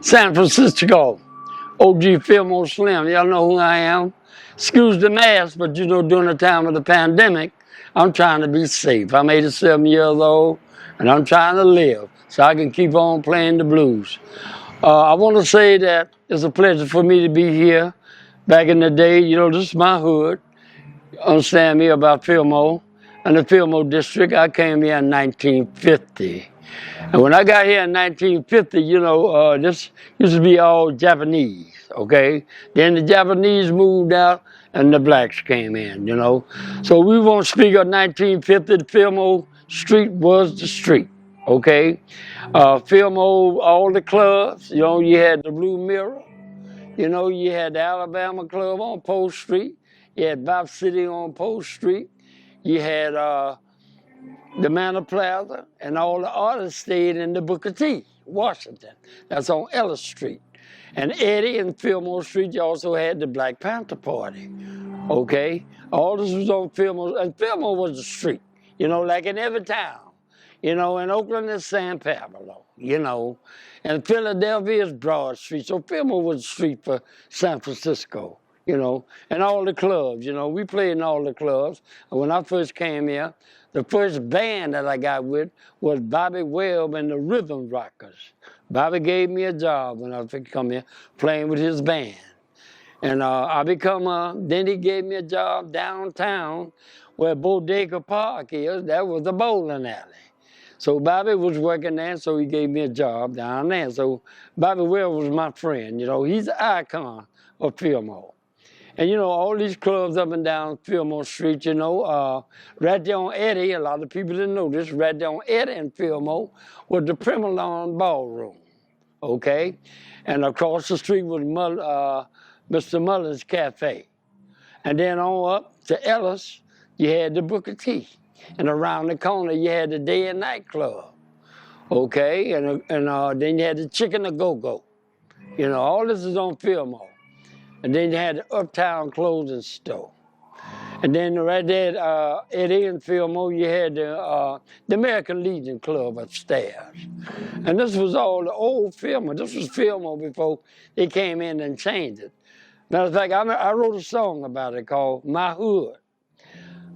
San Francisco, OG Fillmore Slim. Y'all know who I am. Excuse the mask, but you know, during the time of the pandemic, I'm trying to be safe. I'm 87 years old, and I'm trying to live so I can keep on playing the blues. I want to say that it's a pleasure for me to be here. Back in the day, you know, this is my hood. Understand me about Fillmore. And the Fillmore district, I came here in 1950. And when I got here in 1950, you know, this used to be all Japanese, okay? Then the Japanese moved out and the blacks came in, you know? So we won't speak of 1950. Fillmore Street was the street, okay? Fillmore, all the clubs, you know, you had the Blue Mirror, you know, you had the Alabama Club on Post Street, you had Bop City on Post Street, you had the Manor Plaza, and all the artists stayed in the Booker T, Washington. That's on Ellis Street. And Eddie and Fillmore Street, you also had the Black Panther Party, okay? All this was on Fillmore, and Fillmore was the street, you know, like in every town. You know, in Oakland it's San Pablo, you know, and Philadelphia is Broad Street. So Fillmore was the street for San Francisco, you know, and all the clubs, you know. We played in all the clubs. When I first came here, the first band that I got with was Bobby Webb and the Rhythm Rockers. Bobby gave me a job when I first come here, playing with his band. And then he gave me a job downtown where Bodega Park is. That was the bowling alley. So Bobby was working there, so he gave me a job down there. So Bobby Webb was my friend, you know. He's an icon of Fillmore. And, you know, all these clubs up and down Fillmore Street, you know, right there on Eddie, a lot of people didn't know this, right there on Eddie and Fillmore was the Primalon Ballroom, okay? And across the street was Mr. Mullen's Cafe. And then on up to Ellis, you had the Booker T. And around the corner, you had the Day and Night Club, okay? And then you had the Chicken to Go-Go. You know, all this is on Fillmore. And then you had the Uptown Clothing Store. And then right there at Eddie and Fillmore, you had the American Legion Club upstairs. And this was all the old Fillmore. This was Fillmore before they came in and changed it. Matter of fact, I wrote a song about it called My Hood.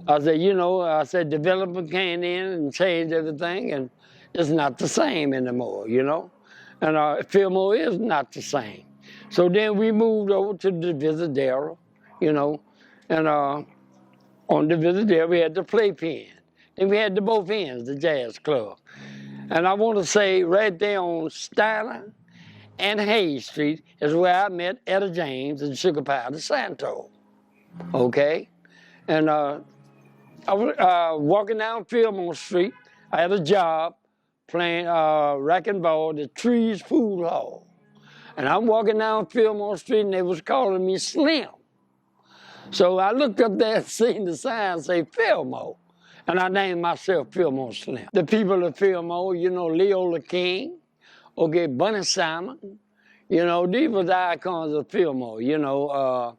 I said, you know, development came in and changed everything, and it's not the same anymore, you know? And Fillmore is not the same. So then we moved over to the Divisadero, you know, and on the Divisadero we had the Playpen. Then we had the both ends, the Jazz Club. And I want to say right there on Steiner and Hayes Street is where I met Etta James and Sugar Pie DeSanto, okay? And I was walking down Fillmore Street. I had a job playing racquetball at Trees Food Hall. And I'm walking down Fillmore Street, and they was calling me Slim. So I looked up there and seen the sign say Fillmore. And I named myself Fillmore Slim. The people of Fillmore, you know, Leola King, okay, Bunny Simon, you know, these were the icons of Fillmore, you know,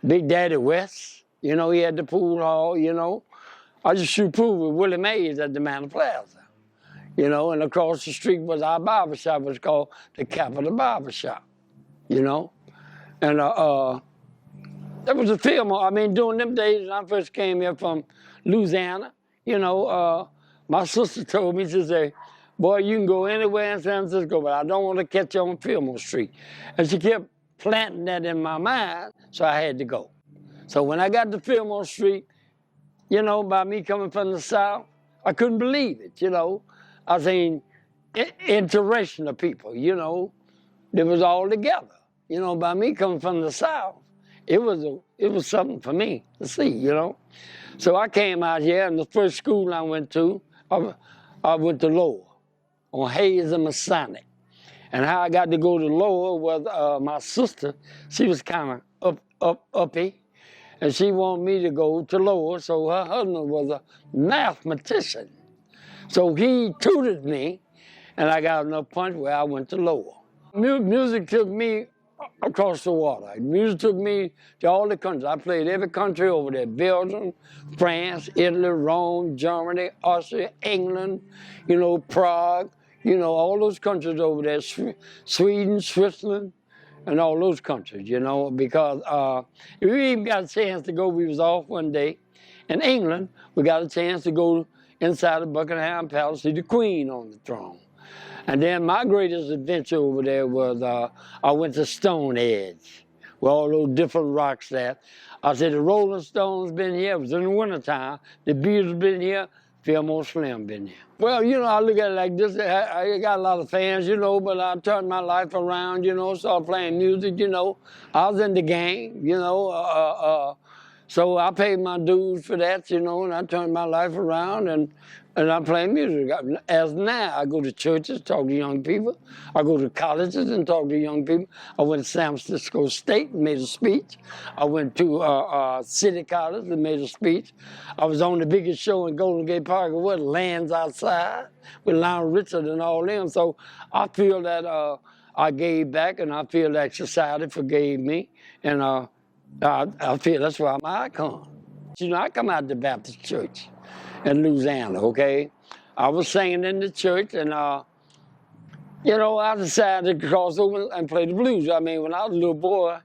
Big Daddy West, you know, he had the pool hall, you know. I used to shoot pool with Willie Mays at the Manor Plaza, you know, and across the street was our barbershop. It was called the Capitol Barbershop, you know. And that was a Fillmore. I mean, during them days when I first came here from Louisiana, you know, my sister told me, she said, boy, you can go anywhere in San Francisco, but I don't want to catch you on Fillmore Street. And she kept planting that in my mind, so I had to go. So when I got to Fillmore Street, you know, by me coming from the South, I couldn't believe it, you know. I seen interracial people, you know. They was all together. You know, by me coming from the South, it was something for me to see, you know. So I came out here, and the first school I went to, I went to Lower on Hayes and Masonic. And how I got to go to Lower was my sister, she was kind of uppy. And she wanted me to go to Lower, so her husband was a mathematician. So he tutored me, and I got enough punch where I went to Lower. Music took me across the water. Music took me to all the countries. I played every country over there: Belgium, France, Italy, Rome, Germany, Austria, England, you know, Prague, You know, all those countries over there, Sweden, Switzerland, and all those countries, you know, because we even got a chance to go, we was off one day. In England, we got a chance to go inside of Buckingham Palace, see the Queen on the throne. And then my greatest adventure over there was I went to Stonehenge, where all those different rocks at. I said the Rolling Stones been here, it was in the wintertime, the Beatles been here, Fillmore Slim been here. Well, you know, I look at it like this, I got a lot of fans, you know, but I turned my life around, you know, started playing music, you know. I was in the game, you know, so I paid my dues for that, you know, and I turned my life around and I'm playing music. As now, I go to churches, talk to young people. I go to colleges and talk to young people. I went to San Francisco State and made a speech. I went to City College and made a speech. I was on the biggest show in Golden Gate Park, what, Lands Outside, with Lionel Richard and all them. So I feel that I gave back, and I feel that society forgave me, and I feel that's why I'm an icon. You know, I come out of the Baptist church in Louisiana, okay? I was singing in the church, and, you know, I decided to cross over and play the blues. I mean, when I was a little boy,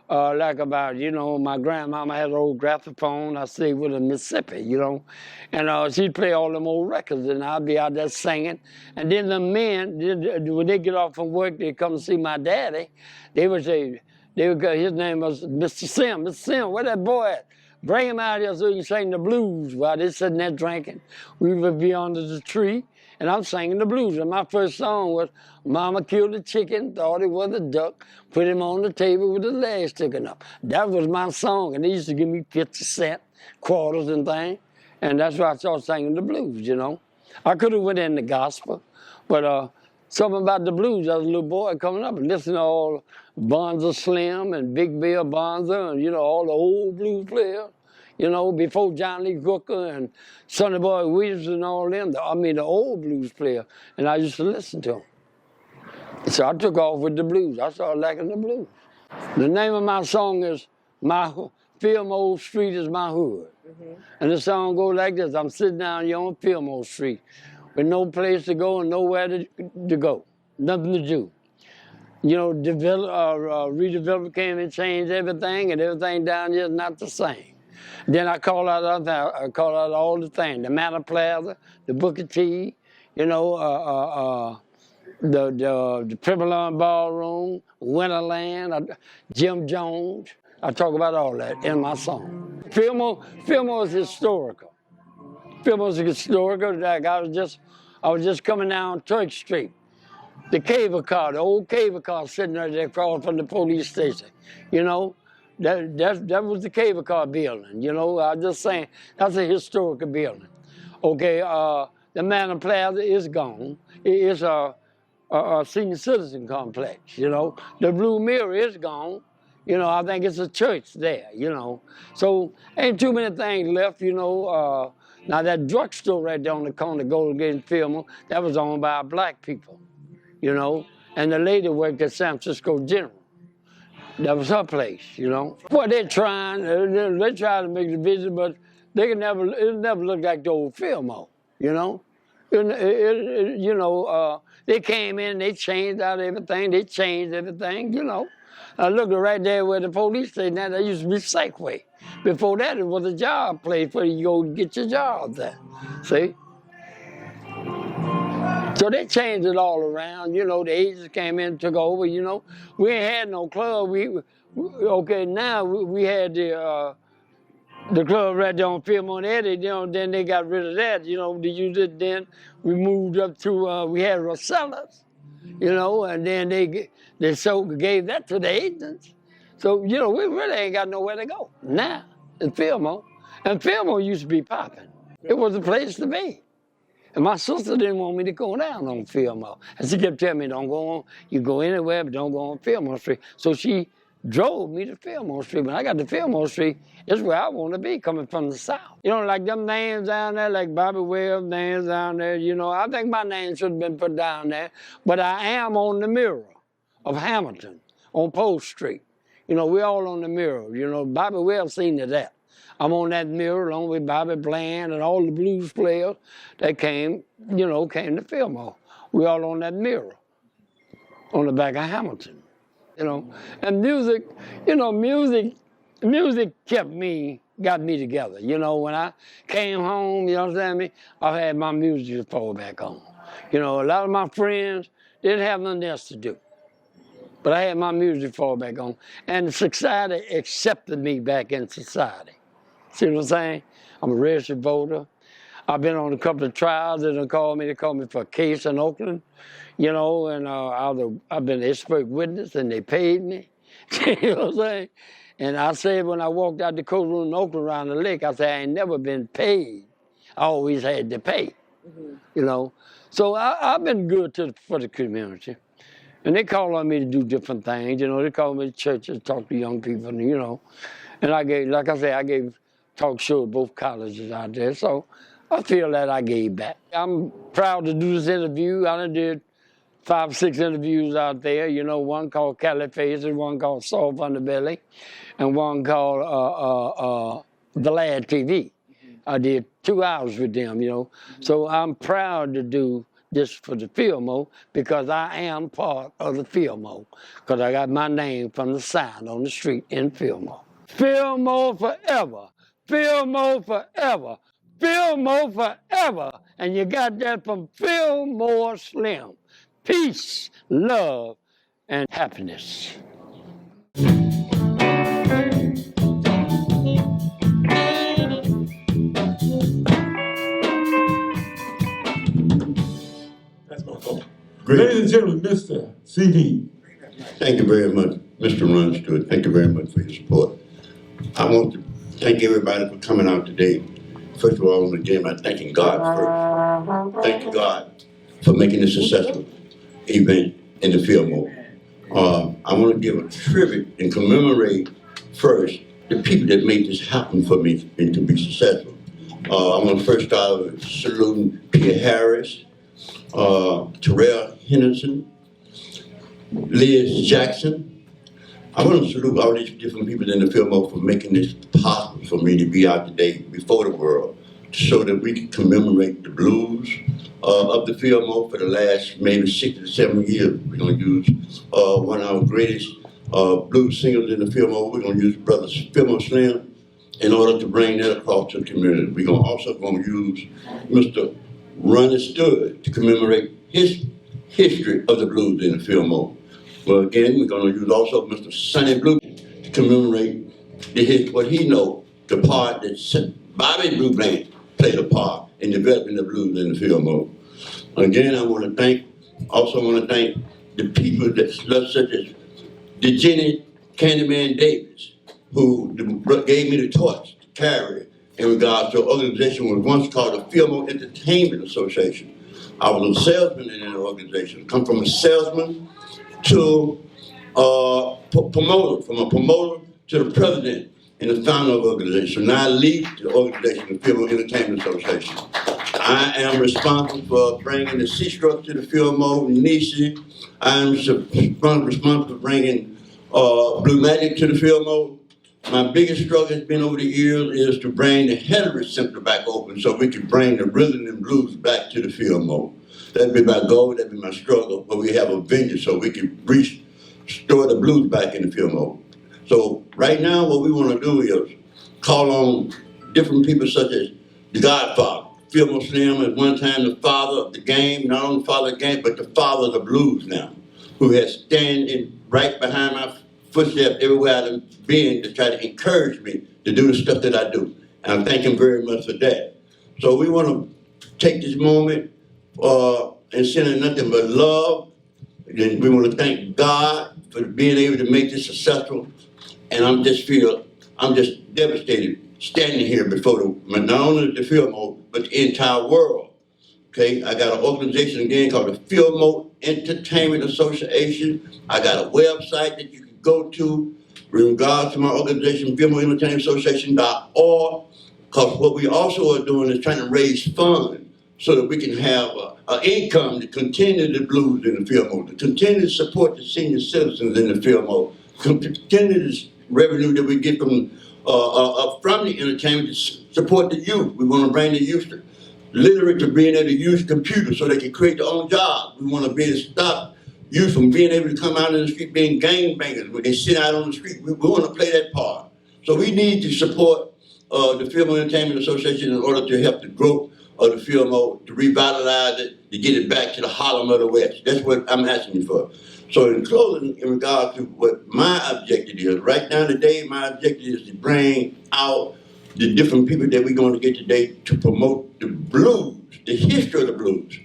like about, you know, my grandmama had an old graphophone. I stayed with her in Mississippi, you know, and she'd play all them old records, and I'd be out there singing. And then the men, when they get off from work, they come see my daddy. They would say, his name was Mr. Sim. Mr. Sim, where that boy at? Bring him out here so he can sing the blues while they're sitting there drinking. We would be under the tree, and I'm singing the blues. And my first song was, Mama killed a chicken, thought it was a duck, put him on the table with his legs sticking up. That was my song, and they used to give me 50 cents, quarters and things, and that's why I started singing the blues, you know. I could have went in the gospel, but something about the blues, I was a little boy coming up and listening to all Bonza Slim and Big Bill Bonza and, you know, all the old blues players, you know, before John Lee Hooker and Sonny Boy Williams and all them, the old blues players, and I used to listen to them. So I took off with the blues. I started liking the blues. The name of my song is Fillmore Street is My Hood. And the song goes like this, I'm sitting down here on Fillmore Street with no place to go and nowhere to go, nothing to do. You know, redevelopment came and changed everything, and everything down here is not the same. Then I call out all the things, the Manor Plaza, the Booker T, you know, the Primalon Ballroom, Winterland, Jim Jones. I talk about all that in my song. Fillmore is historical. Fillmore's historical. Like I was just coming down Turk Street. The cable car, the old cable car sitting right there across from the police station. You know, that was the cable car building. You know, I'm just saying, that's a historical building. Okay, the Manor Plaza is gone. It is a senior citizen complex, you know. The Blue Mirror is gone. You know, I think it's a church there, you know. So ain't too many things left, you know. Now that drugstore right there on the corner, Golden Gate and Fillmore, that was owned by black people, you know. And the lady worked at San Francisco General. That was her place, you know. Well, they try to make the visit, but it'll never look like the old Fillmore, you know. You know, they came in, they changed out everything, you know. I looked right there where the police station, that used to be Safeway. Before that, it was a job place where you go get your job there, see? So they changed it all around, you know, the agents came in and took over, you know. We ain't had no club, okay, now we had the club right there on Fillmore and Eddie, you know, then they got rid of that, you know, they used it then. We moved up to, we had Rosellas, you know, and then they gave that to the agents. So, you know, we really ain't got nowhere to go now in Fillmore. And Fillmore used to be popping. It was a place to be. And my sister didn't want me to go down on Fillmore. And she kept telling me, don't go on, you go anywhere, but don't go on Fillmore Street. So she drove me to Fillmore Street. When I got to Fillmore Street, it's where I want to be, coming from the South. You know, like them names down there, like Bobby Wells' names down there, you know, I think my name should have been put down there. But I am on the mirror of Hamilton on Post Street. You know, we're all on the mirror. You know, Bobby Wells seen to that. I'm on that mirror along with Bobby Bland and all the blues players that came to Fillmore. We all on that mirror on the back of Hamilton, you know. And music, you know, music got me together. You know, when I came home, you know what I'm saying? I had my music to fall back on. You know, a lot of my friends didn't have nothing else to do. But I had my music to fall back on. And society accepted me back in society. See what I'm saying? I'm a registered voter. I've been on a couple of trials that they called me for a case in Oakland, you know, and I've been an expert witness and they paid me. You know what I'm saying? And I said when I walked out the courtroom in Oakland around the lake, I said I ain't never been paid. I always had to pay, you know. So I've been good for the community. And they call on me to do different things, you know. They call me to churches, talk to young people, you know. And I gave talk shows at both colleges out there. So I feel that I gave back. I'm proud to do this interview. I done did 5 or 6 interviews out there, you know, one called Cali Faces, one called Soft Underbelly, and one called The Lad TV. I did 2 hours with them, you know. So I'm proud to do this for the Fillmore because I am part of the Fillmore because I got my name from the sign on the street in Fillmore. Fillmore forever, Fillmore forever, Fillmore forever. And you got that from Fillmore Slim. Peace, love, and happiness. Ladies and gentlemen, Mr. CD. Thank you very much, Mr. Ron Stewart. Thank you very much for your support. I want to thank everybody for coming out today. First of all, again, I'm thanking God first. Thank you, God, for making this successful event in the Fillmore. I want to give a tribute and commemorate first the people that made this happen for me and to be successful. I want to first start with saluting Peter Harris, Terrell Henderson, Liz Jackson. I want to salute all these different people in the Fillmore for making this possible for me to be out today before the world so that we can commemorate the blues of the Fillmore for the last maybe 6 to 7 years. We're going to use one of our greatest blues singers in the Fillmore. We're going to use Brother Fillmore Slim in order to bring that across to the community. We're also going to use Mr. Ronnie Stewart to commemorate his history of the blues in the Fillmore. Well, again, we're going to use also Mr. Sonny Blue to commemorate what he knows, the part that Bobby Blue Bland played a part in developing the blues in the Fillmore. Again, I want to thank the people that such as the Jenny Candyman Davis, who gave me the torch to carry in regards to an organization that was once called the Fillmore Entertainment Association. I was a salesman in that organization. Come from a salesman to promoter, from a promoter to the president and the founder of the organization. Now I lead the organization, the Fillmore Entertainment Association. I am responsible for bringing the C-Struck to the Fillmore, Nisi. I am responsible for bringing Blue Magic to the Fillmore. My biggest struggle has been over the years is to bring the Henry Center back open so we can bring the rhythm and blues back to the Fillmore. That'd be my goal, that'd be my struggle, but we have a venue so we can restore the blues back in the Fillmore. So right now what we want to do is call on different people such as the Godfather. Fillmore Slim at one time the father of the game, not only the father of the game, but the father of the blues now, who has standing right behind my footsteps everywhere I've been to try to encourage me to do the stuff that I do. And I thank him very much for that. So we want to take this moment and send him nothing but love. And we want to thank God for being able to make this successful. And I'm just devastated standing here before not only the Fillmore, but the entire world. Okay, I got an organization again called the Fillmore Entertainment Association. I got a website that you can go to in regards to my organization, Fillmore Entertainment Association.org. Because what we also are doing is trying to raise funds so that we can have an income to continue the blues in the Fillmore, to continue to support the senior citizens in the Fillmore, to continue this revenue that we get from the entertainment to support the youth. We want to bring the youth literate to being able to use computers so they can create their own jobs. We want to be able to stop youth from being able to come out in the street being gangbangers when they sit out on the street. We want to play that part. So we need to support the Fillmore Entertainment Association in order to help the growth of the Fillmore, to revitalize it, to get it back to the Harlem of the West. That's what I'm asking you for. So in closing, in regard to what my objective is, right now today, my objective is to bring out the different people that we're going to get today to promote the blues, the history of the blues.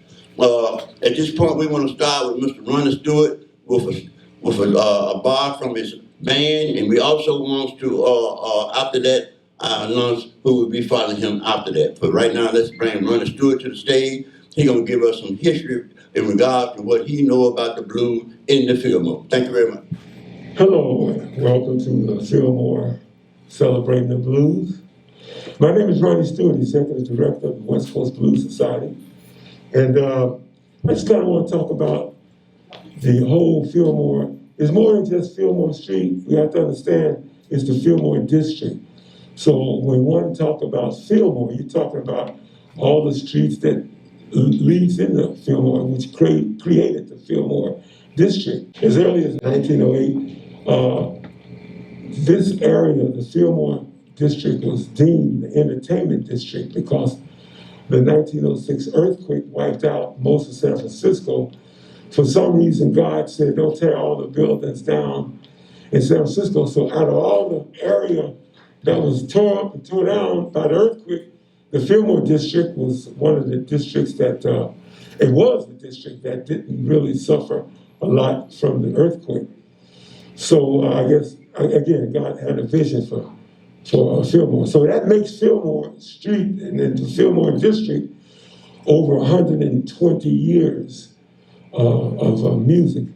At this point, we want to start with Mr. Ronnie Stewart with a bar from his band, and we also want to, after that, announce who will be following him after that. But right now, let's bring Ronnie Stewart to the stage. He's going to give us some history in regard to what he know about the blues in the Fillmore. Thank you very much. Hello, and welcome to the Fillmore Celebrating the Blues. My name is Ronnie Stewart, Executive Director of the West Coast Blues Society. And I just kind of want to talk about the whole Fillmore. It's more than just Fillmore Street. We have to understand it's the Fillmore District. So when one talk about Fillmore, you're talking about all the streets that leads into Fillmore, which created the Fillmore District. As early as 1908, this area, the Fillmore District, was deemed the entertainment district because the 1906 earthquake wiped out most of San Francisco. For some reason, God said, don't tear all the buildings down in San Francisco. So out of all the area that was tore up and tore down by the earthquake, the Fillmore District was one of the districts that, it was the district that didn't really suffer a lot from the earthquake. So I guess, again, God had a vision for Fillmore. So that makes Fillmore Street and then the Fillmore District over 120 years of music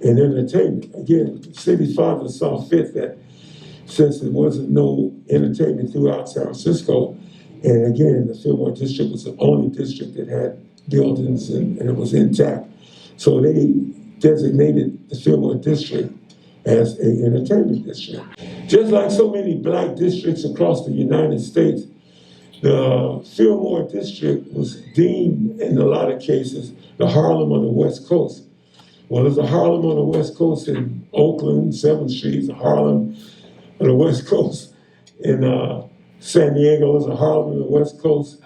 and entertainment. Again, the city father saw fit that since there wasn't no entertainment throughout San Francisco, and again, the Fillmore District was the only district that had buildings and it was intact. So they designated the Fillmore District as an entertainment district. Just like so many black districts across the United States, the Fillmore District was deemed, in a lot of cases, the Harlem of the West Coast. Well, there's a Harlem on the West Coast in Oakland, 7th Street, the Harlem of the West Coast. In San Diego, there's a Harlem on the West Coast.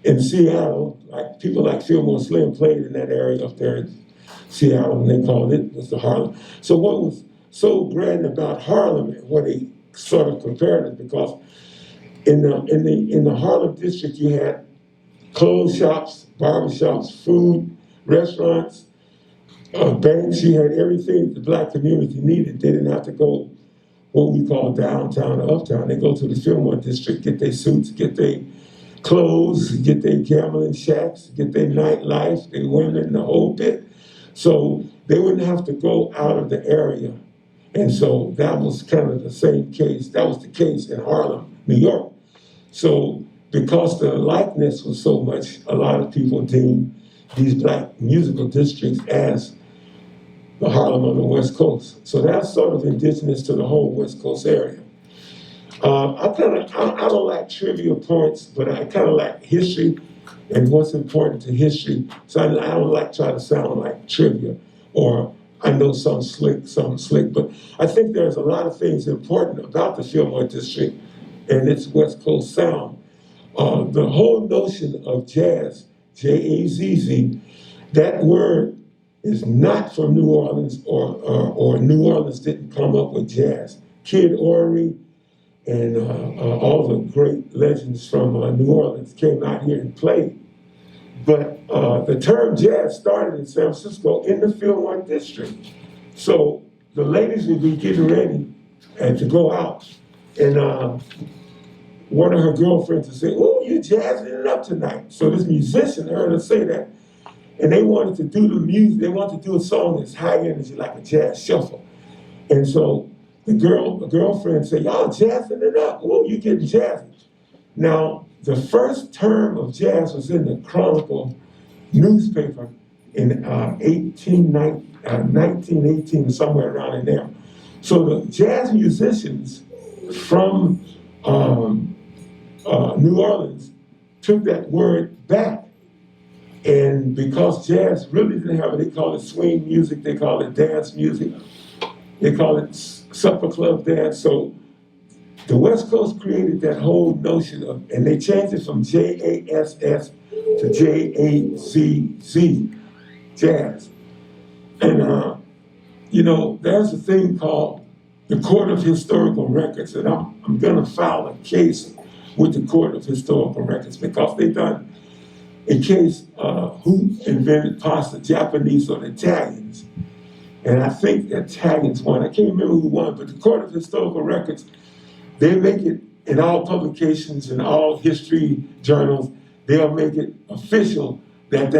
In Seattle, like people like Fillmore Slim played in that area up there in Seattle, and they called it was the Harlem. So what was so grand about Harlem, what they sort of compared it, because in the Harlem district you had clothes shops, barber shops, food, restaurants, banks. You had everything the black community needed. They didn't have to go what we call downtown or uptown. They go to the Fillmore district, get their suits, get their clothes, get their gambling shacks, get their nightlife, their women, the whole bit. So they wouldn't have to go out of the area. And so that was kind of the same case. That was the case in Harlem, New York. So because the likeness was so much, a lot of people deemed these black musical districts as the Harlem of the West Coast. So that's sort of indigenous to the whole West Coast area. I don't like trivia points, but I kind of like history and what's important to history. So I don't like trying to sound like trivia or I know something slick, but I think there's a lot of things important about the Fillmore District and its West Coast sound. The whole notion of jazz, J-A-Z-Z, that word is not from New Orleans or New Orleans didn't come up with jazz. Kid Ory and all the great legends from New Orleans came out here and played. But the term jazz started in San Francisco in the Fillmore District. So the ladies would be getting ready to go out. And one of her girlfriends would say, "Oh, you're jazzing it up tonight." So this musician heard her say that. And they wanted to do the music, they wanted to do a song that's high energy, like a jazz shuffle. And so the girlfriend said, "Y'all jazzing it up. Oh, you getting jazzy." Now, the first term of jazz was in the Chronicle newspaper in 1918, somewhere around in there. So the jazz musicians from New Orleans took that word back. And because jazz really didn't have it, they call it swing music, they call it dance music, they call it supper club dance. So the West Coast created that whole notion of, and they changed it from JASS to JAZZ, jazz. And, you know, there's a thing called the Court of Historical Records, and I'm gonna file a case with the Court of Historical Records because they've done a case who invented pasta, Japanese or the Italians. And I think the Italians won. I can't remember who won, but the Court of Historical Records, they make it in all publications and all history journals. They'll make it official that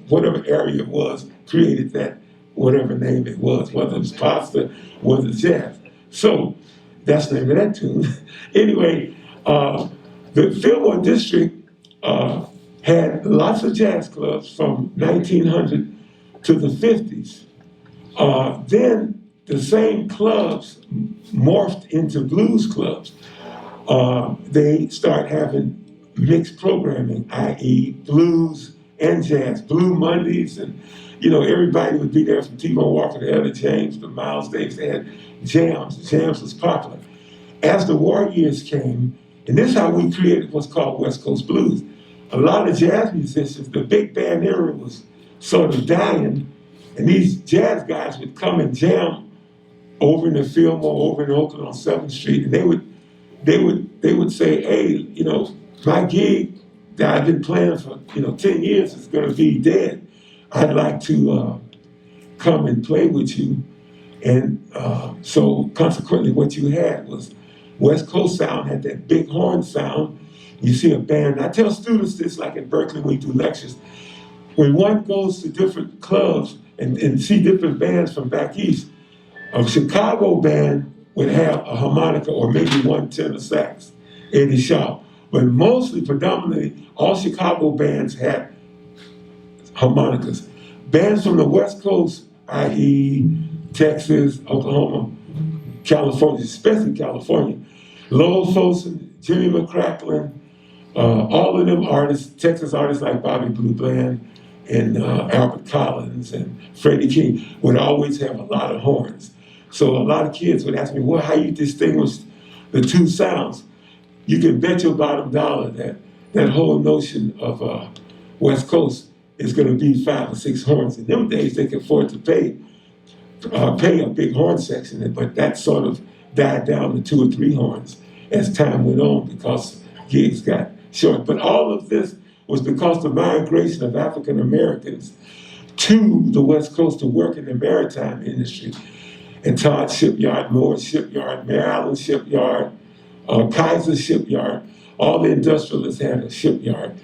whatever area it was created that whatever name it was, whether it was pasta, whether it's jazz. So that's the name of that tune. Anyway, the Fillmore district had lots of jazz clubs from 1900 to the 50s. Then the same clubs morphed into blues clubs. They start having mixed programming, i.e. blues and jazz, Blue Mondays, and you know, everybody would be there from T-Bone Walker to Ella James to Miles Davis. They had jams. Jams was popular. As the war years came, and this is how we created what's called West Coast Blues. A lot of jazz musicians, the big band era was sort of dying, and these jazz guys would come and jam over in the Fillmore, over in Oakland on 7th Street, and they would say, hey, you know, my gig that I've been playing for 10 years is going to be dead. I'd like to come and play with you. And so consequently what you had was West Coast sound, had that big horn sound. You see a band, I tell students this like in Berkeley when we do lectures, when one goes to different clubs and see different bands from back east, a Chicago band would have a harmonica or maybe one tenor sax, Eddie Shaw. But mostly, predominantly, all Chicago bands had harmonicas. Bands from the West Coast, i.e. Texas, Oklahoma, California, especially California, Lowell Folsom, Jimmy McCracklin, all of them artists, Texas artists like Bobby Blue Bland and Albert Collins and Freddie King would always have a lot of horns. So a lot of kids would ask me, well, how you distinguish the two sounds? You can bet your bottom dollar that that whole notion of West Coast is going to be 5 or 6 horns. In them days, they could afford to pay a big horn section, but that sort of died down to 2 or 3 horns as time went on because gigs got short. But all of this was because of the migration of African Americans to the West Coast to work in the maritime industry. And Todd Shipyard, Moore Shipyard, Mare Allen Shipyard, Kaiser Shipyard, all the industrialists had a shipyard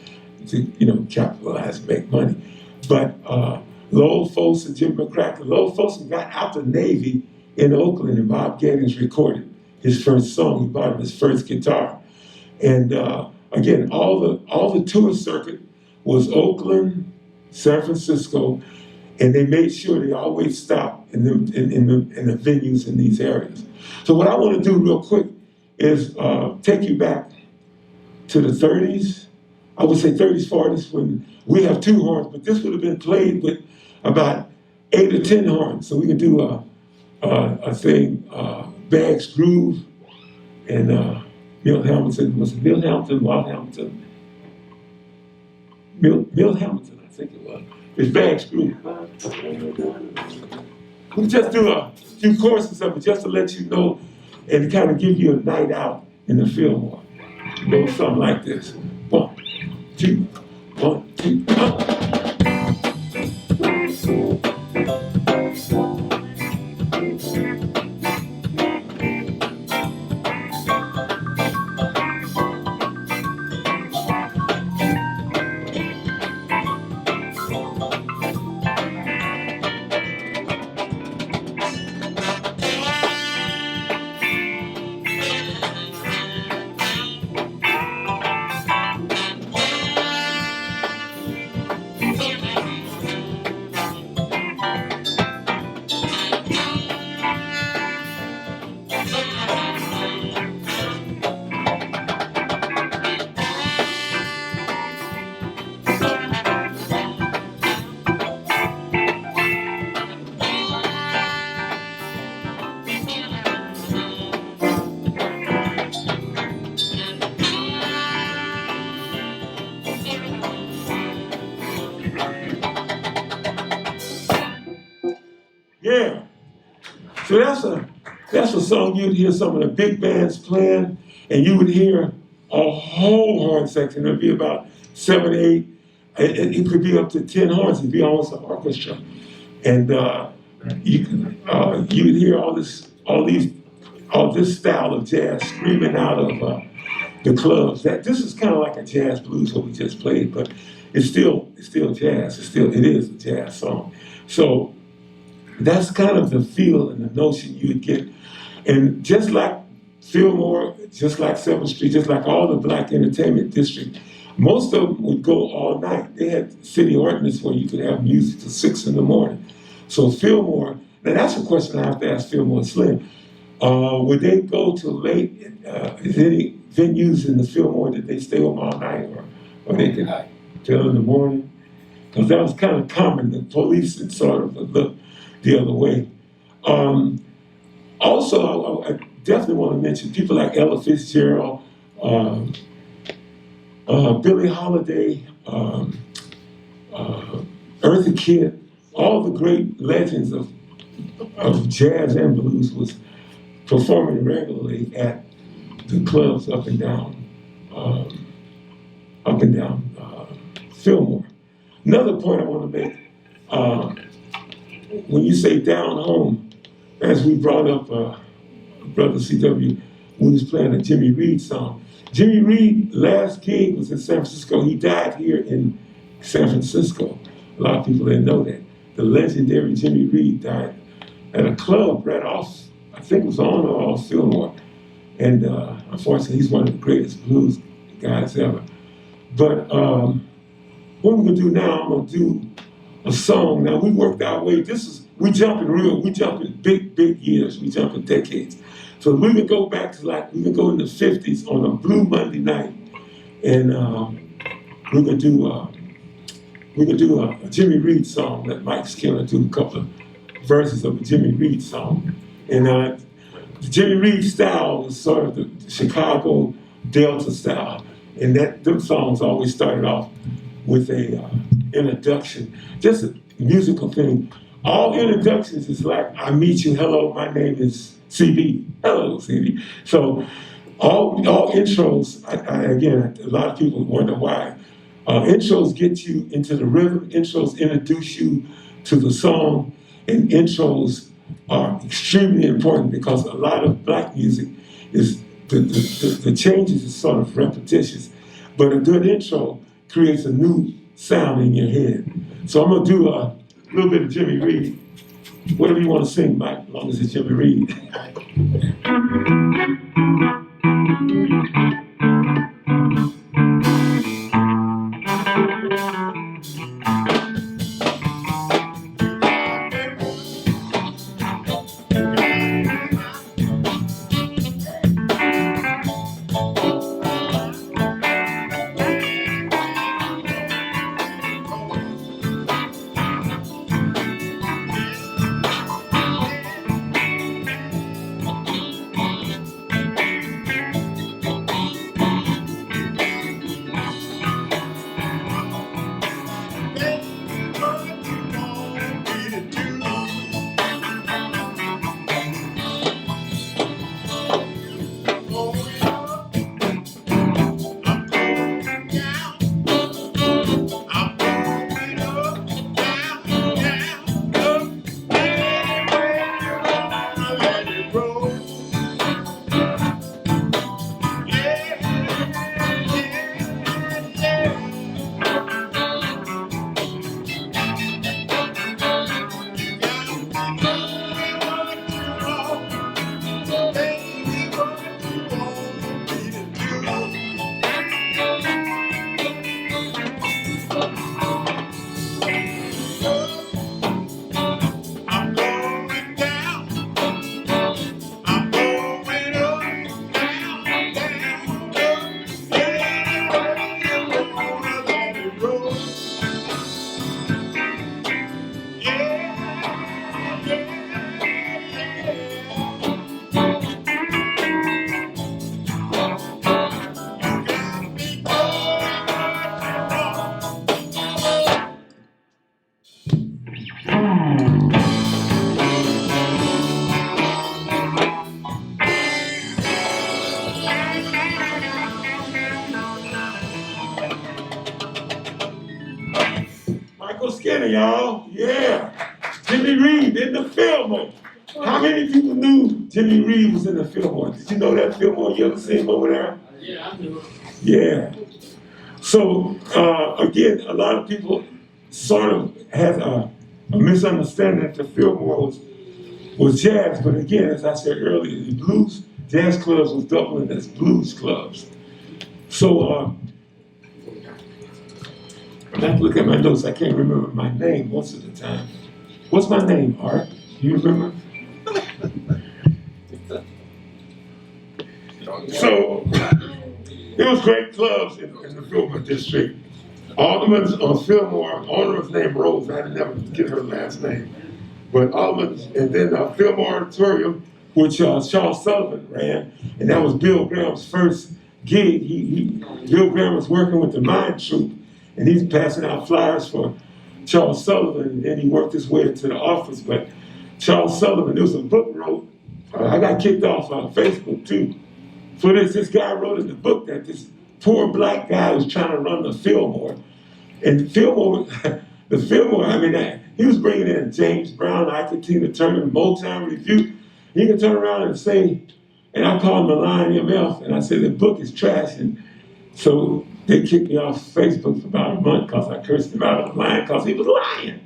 to capitalize and make money. But Lowell Folsom, Jim McCracken, Lowell Folsom got out the Navy in Oakland, and Bob Gaddings recorded his first song. He bought him his first guitar. And again, all the tour circuit was Oakland, San Francisco, and they made sure they always stopped in the venues in these areas. So what I want to do real quick is take you back to the 30s. I would say 30s, 40s, when we have 2 horns, but this would have been played with about 8 or 10 horns. So we can do a thing, Bag's Groove, and Milt Hamilton, was it Milt Hamilton, Walt Hamilton? Milt Hamilton, I think it was. It's Bag's Groove. We'll just do a few courses of it just to let you know and kind of give you a night out in the Fillmore. Something like this. 1, 2, 1, 2, 1. or you'd hear some of the big bands playing, and you would hear a whole horn section. There'd be about 7, 8. It could be up to 10 horns. It'd be almost an orchestra, and you'd hear all this style of jazz screaming out of the clubs. This is kind of like a jazz blues what we just played, but it's still jazz. It is a jazz song. So that's kind of the feel and the notion you would get. And just like Fillmore, just like 7th Street, just like all the black entertainment district, most of them would go all night. They had city ordinance where you could have music till 6 in the morning. So Fillmore, now that's a question I have to ask Fillmore and Slim. Would they go till late? Is any venues in the Fillmore that they stay home all night, or they could till in the morning? Because that was kind of common. The police had sort of looked the other way. Also, I definitely want to mention people like Ella Fitzgerald, Billie Holiday, Eartha Kitt, all the great legends of jazz and blues was performing regularly at the clubs up and down Fillmore. Another point I want to make, when you say down home, as we brought up Brother CW, we was playing a Jimmy Reed song. Jimmy Reed last gig was in San Francisco. He died here in San Francisco. A lot of people didn't know that. The legendary Jimmy Reed died at a club right off, I think it was on or off Fillmore. And unfortunately, he's one of the greatest blues guys ever. But what we're gonna do now, I'm gonna do a song. Now we worked our way, we jumping big years, we jumping decades. So we can go back to we can go in the 50s on a Blue Monday night, and we can do a Jimmy Reed song. Let Mike Skinner do a couple of verses of a Jimmy Reed song. And the Jimmy Reed style was sort of the Chicago Delta style, and them songs always started off with a introduction, just a musical thing. All introductions is like, I meet you, hello, my name is CB, hello, CB. So all intros, again, a lot of people wonder why. Intros get you into the rhythm, intros introduce you to the song, and intros are extremely important because a lot of black music is, the changes is sort of repetitious, but a good intro creates a new sound in your head. So I'm gonna do a little bit of Jimmy Reed. Whatever you want to sing, Mike, as long as it's Jimmy Reed. y'all. Yeah. Jimmy Reed in the Fillmore. How many people knew Jimmy Reed was in the Fillmore? Did you know that Fillmore? You ever seen him over there? Yeah, I do. Yeah. So, again, a lot of people sort of had a misunderstanding that the Fillmore was jazz, but again, as I said earlier, the blues, jazz clubs was doubling as blues clubs. So, I have to look at my notes, I can't remember my name most of the time. What's my name, Art? Do you remember? So, there was great clubs in the Fillmore district. Alderman Fillmore, owner was named Rose, I didn't never get her last name. But Alderman, and then Fillmore Auditorium, which Charles Sullivan ran, and that was Bill Graham's first gig. Bill Graham was working with the mine troupe, and he's passing out flyers for Charles Sullivan, and then he worked his way into the office. But Charles Sullivan, there was a book wrote, I got kicked off on Facebook too. For this guy wrote in the book that this poor black guy was trying to run the Fillmore. And Fillmore, the Fillmore, I mean, he was bringing in James Brown, Tina Turner, Motown Review. He could turn around and say, and I called him a lying MF, and I said, the book is trash. And so they kicked me off Facebook for about a month because I cursed him out of lying because he was lying.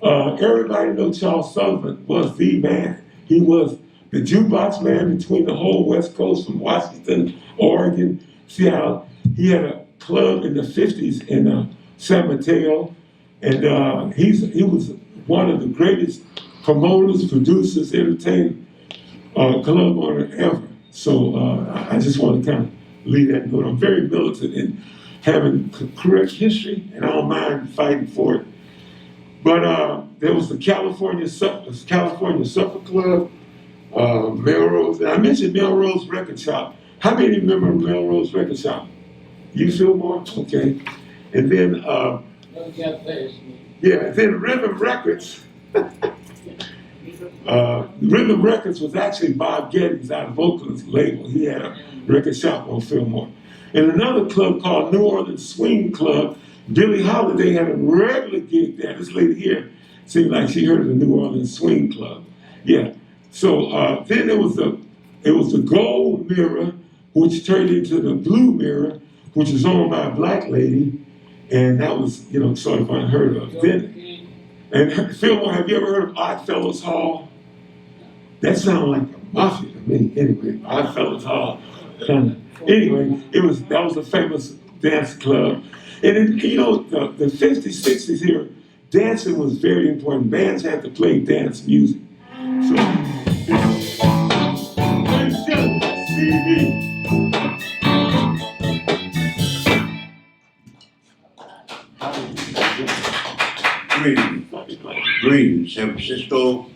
Everybody knows Charles Sullivan was the man. He was the jukebox man between the whole West Coast from Washington, Oregon, Seattle. He had a club in the 50s in San Mateo, and he was one of the greatest promoters, producers, entertainers, club owner ever. So I just want to kind of leave that note. I'm very militant in having correct history, and I don't mind fighting for it. But there was the California Supper Club, Melrose, and I mentioned Melrose Record Shop. How many remember Melrose Record Shop? You, Fillmore? Okay. And then, then Rhythm Records. Rhythm Records was actually Bob Geddes out of Oakland's label. He had a record shop on Fillmore. And another club called New Orleans Swing Club, Billie Holiday had a regular gig there. This lady here seemed like she heard of the New Orleans Swing Club. Yeah. So then it was the Gold Mirror, which turned into the Blue Mirror, which was owned by a black lady, and that was, sort of unheard of. Then, and Fillmore, have you ever heard of Oddfellows Hall? That sounded like a mafia to me. Anyway, Oddfellows Hall. Anyway, that was a famous dance club. And then, the 50s, 60s here, dancing was very important. Bands had to play dance music. So, ladies and gentlemen, CD. Greetings, San Francisco,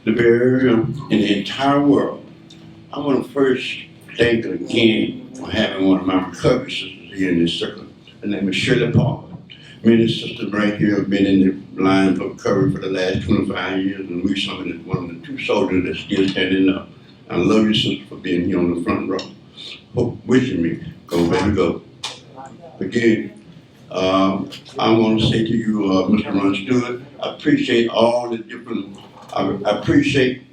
the Bay Area, and the entire world. I want to first thank again for having one of my recovery sisters here in this circle. Her name is Shirley Powell. Me and this sister right here have been in the line for recovery for the last 25 years, and we're one of the two soldiers that's still standing up. I love you, sister, for being here on the front row. Hope wishing me, go baby, go. Again, I want to say to you, Mr. Ron Stewart, I appreciate all the different, I appreciate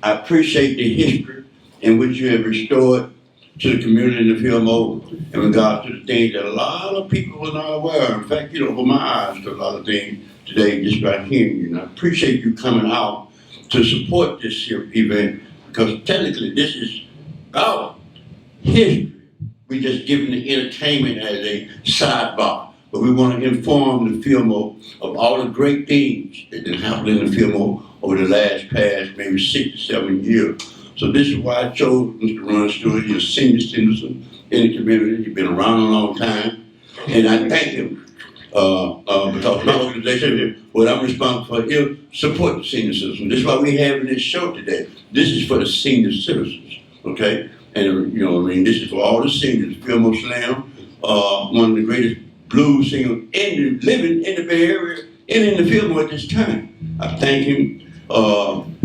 the history in which you have restored to the community in the Fillmore in regards to the things that a lot of people were not aware of. In fact, you opened my eyes to a lot of things today just by hearing you. And I appreciate you coming out to support this event, because technically this is our history. We're just giving the entertainment as a sidebar. But we want to inform the Fillmore of all the great things that have happened in the Fillmore over the past maybe 6 to 7 years. So this is why I chose Mr. Ron Stewart. He's a senior citizen in the community. He's been around a long time. And I thank him because my organization, what I'm responsible for, is support the senior citizens. This is why we're having this show today. This is for the senior citizens, okay? And this is for all the seniors. Fillmore Slam, one of the greatest blues singers living in the Bay Area and in the Fillmore at this time. I thank him.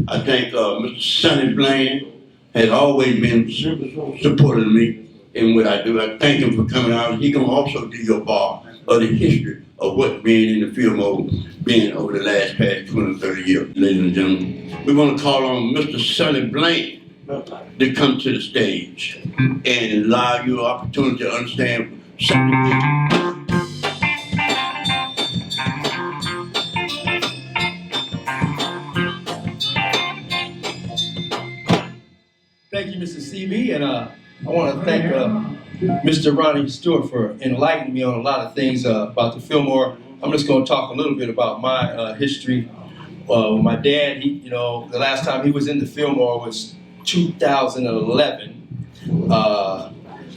I thank Mr. Sonny Bland, has always been supporting me in what I do. I thank him for coming out. He can also do your bar of the history of what being in the Fillmore been over the last past 20, 30 years. Ladies and gentlemen, we want to call on Mr. Sully Blaine to come to the stage and allow you an opportunity to understand something. Thank you, Mr. CB, and I want to thank Mr. Ronnie Stewart for enlightening me on a lot of things about the Fillmore. I'm just going to talk a little bit about my history. My dad, the last time he was in the Fillmore was 2011,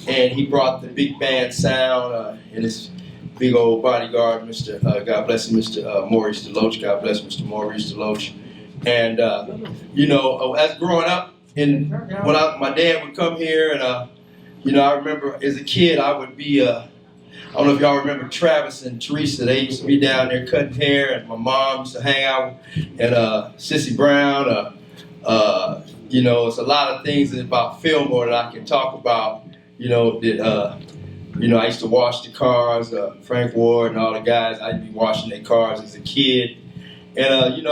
and he brought the big band sound and his big old bodyguard, Mr. God bless him, Mr. Maurice DeLoach. God bless Mr. Maurice DeLoach. And as growing up, and when my dad would come here, and I remember as a kid, I would be, I don't know if y'all remember Travis and Teresa. They used to be down there cutting hair, and my mom used to hang out, and Sissy Brown. It's a lot of things about Fillmore that I can talk about. I used to wash the cars, Frank Ward and all the guys. I'd be washing their cars as a kid, and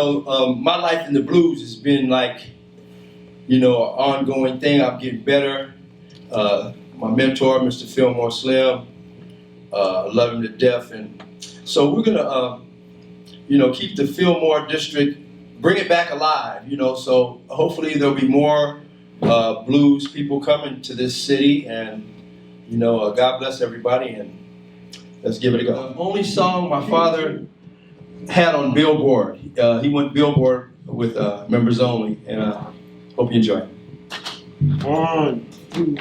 my life in the blues has been like, an ongoing thing. I'm getting better. My mentor, Mr. Fillmore Slim, love him to death. And so we're gonna, keep the Fillmore district, bring it back alive, so hopefully there'll be more blues people coming to this city, and, God bless everybody, and let's give it a go. The only song my father had on Billboard, he went Billboard with members only, and hope you enjoy. 1, 2,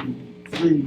3.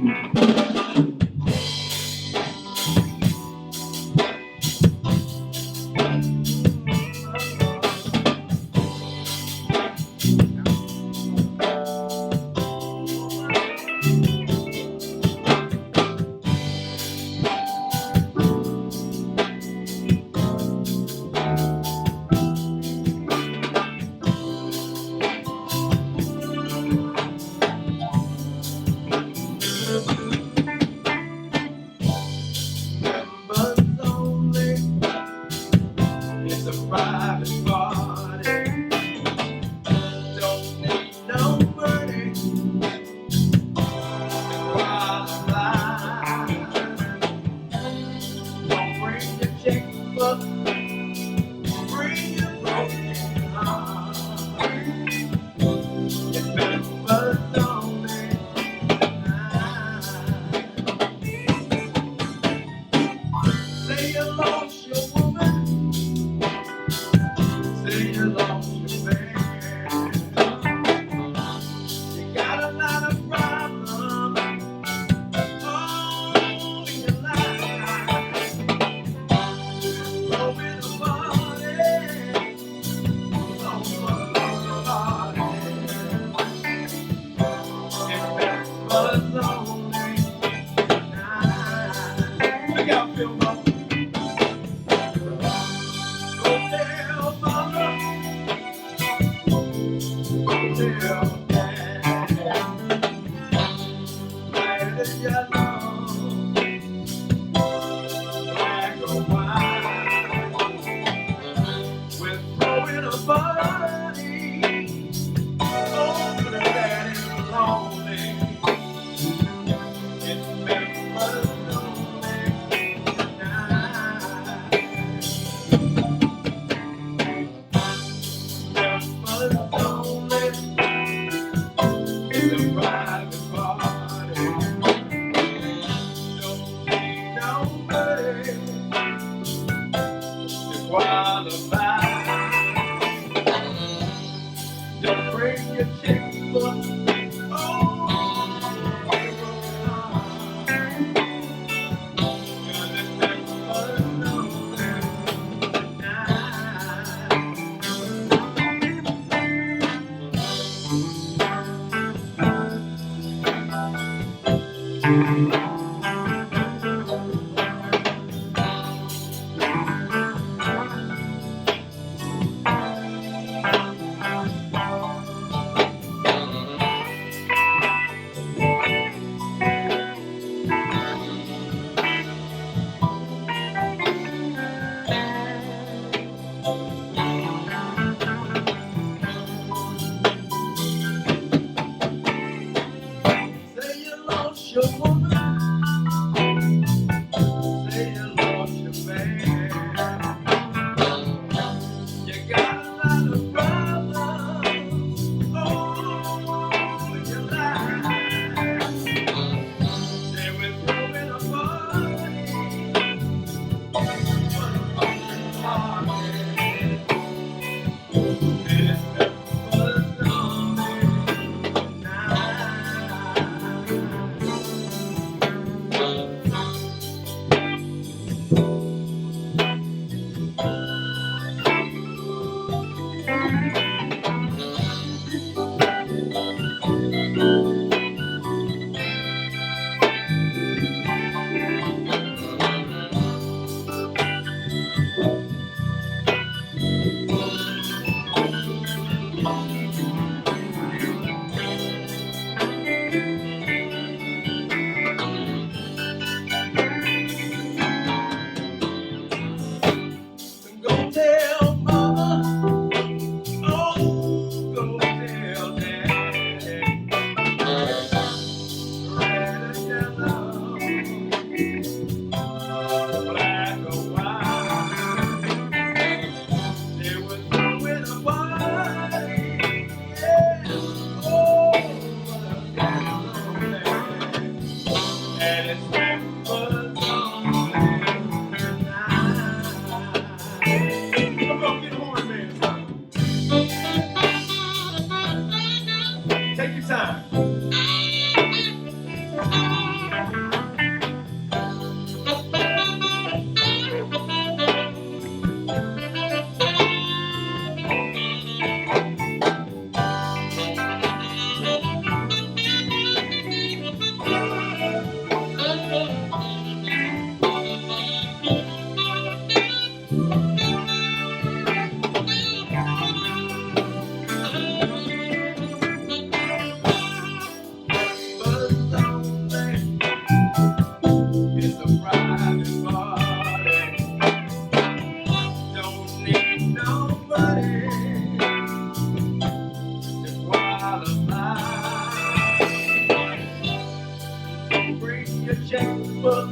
checkbook.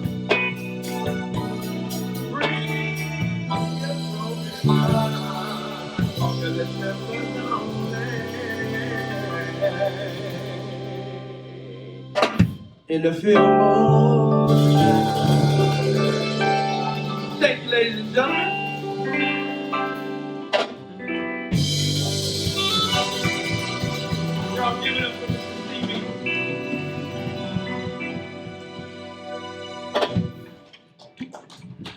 Bring your broken heart to the temple lonely. In the Fillmore. Thank you, ladies and gentlemen. Y'all give it up for Mr. TV.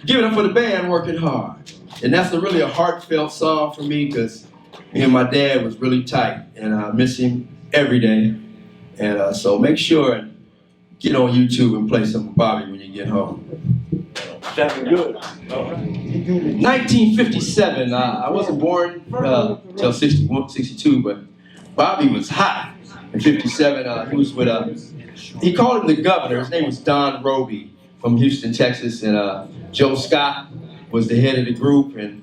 Give it up for the band working hard. And that's really a heartfelt song for me because me and my dad was really tight and I miss him every day. And so make sure and get on YouTube and play some Bobby when you get home. Sounding good. 1957, I wasn't born till 61, 62, but Bobby was hot in 57. He was with, he called him the governor. His name was Don Roby from Houston, Texas, and Joe Scott was the head of the group. And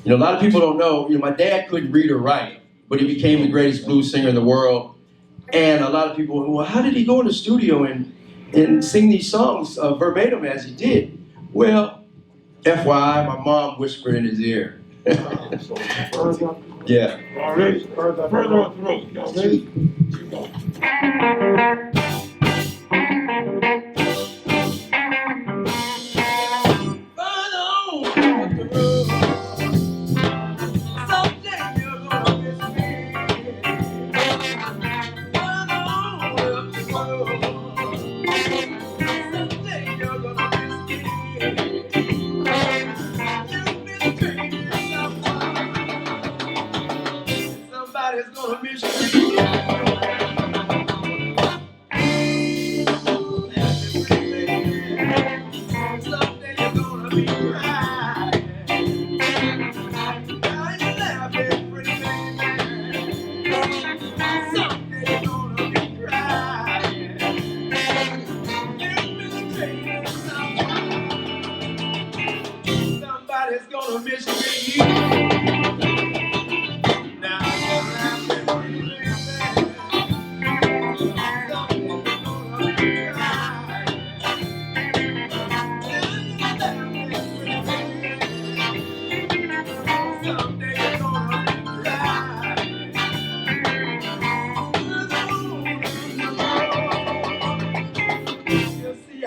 you know, a lot of people don't know, you know, my dad couldn't read or write, but he became the greatest blues singer in the world. And a lot of people, well, how did he go in the studio and sing these songs verbatim as he did? Well, FYI, my mom whispered in his ear. Yeah. All right, further up the road. Y'all ready? Somebody's gonna miss you. Someday you're gonna be crying. Now you're laughing, pretty baby. Someday you're gonna be crying. You've been trading someone. Somebody's gonna miss you.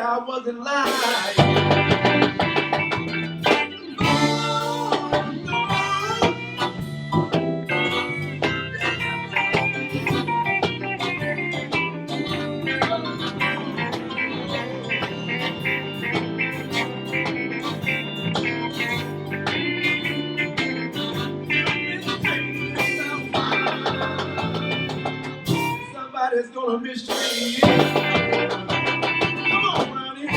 I wasn't lying. Somebody's gonna mistreat you. Come on, Brownie.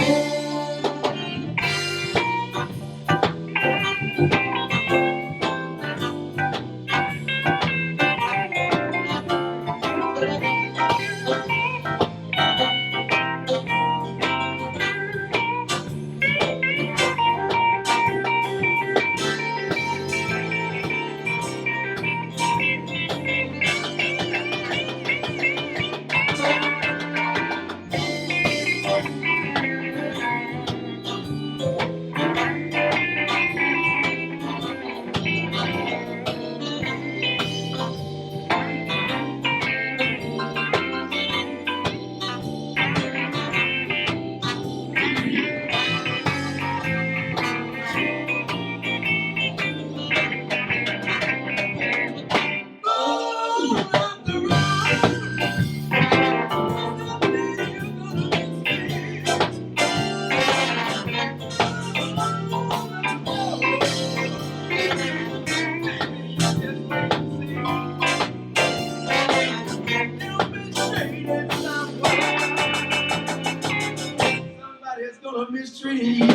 Somebody's gonna mistreat you.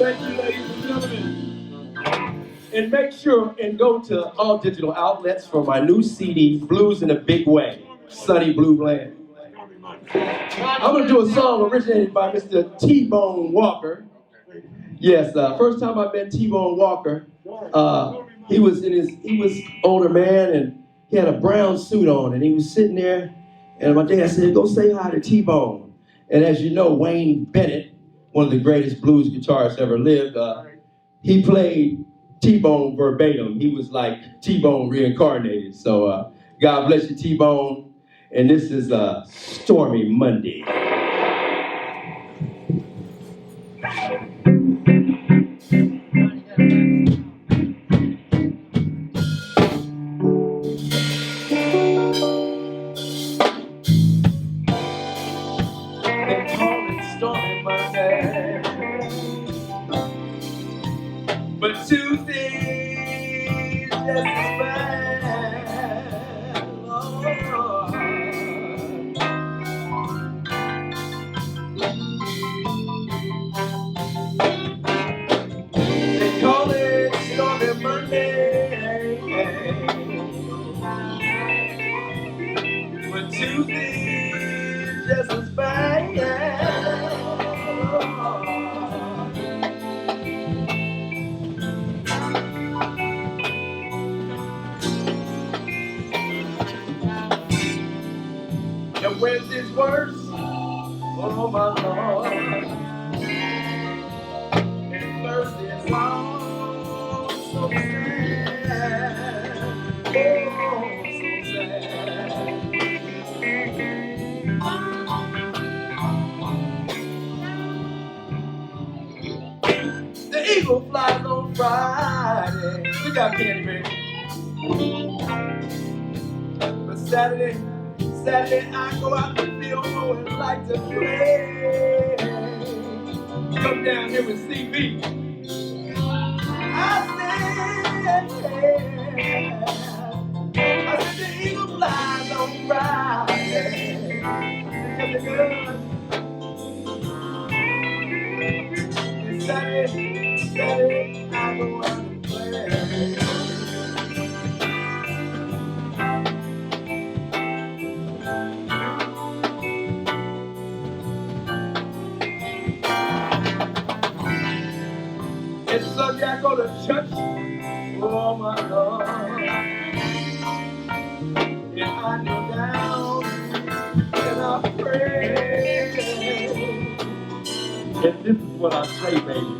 Thank you, ladies and gentlemen. And make sure and go to all digital outlets for my new CD, Blues in a Big Way, Sunny Blue Land. I'm gonna do a song originated by Mr. T-Bone Walker. Yes, first time I met T-Bone Walker, he was older man and he had a brown suit on and he was sitting there and my dad said, go say hi to T-Bone. And as you know, Wayne Bennett, one of the greatest blues guitarists ever lived, he played T-Bone verbatim. He was like T-Bone reincarnated. So God bless you, T-Bone. And this is Stormy Monday. They call it Stormy Monday, but Tuesday just as bad. Lord. They call it Stormy Monday, but Tuesday just as bad. And Wednesday's worse, oh my Lord. And Thursday's oh so sad, oh so sad. The eagle flies on Friday. We got candy, baby. But Saturday I go out to Fillmore and like to play. Come down here with CB. I said the eagle flies on Friday. Yes, it does. And Saturday I go out and play. And Sunday I go to church, oh my Lord. And I kneel down and I pray. And this is what I say, baby.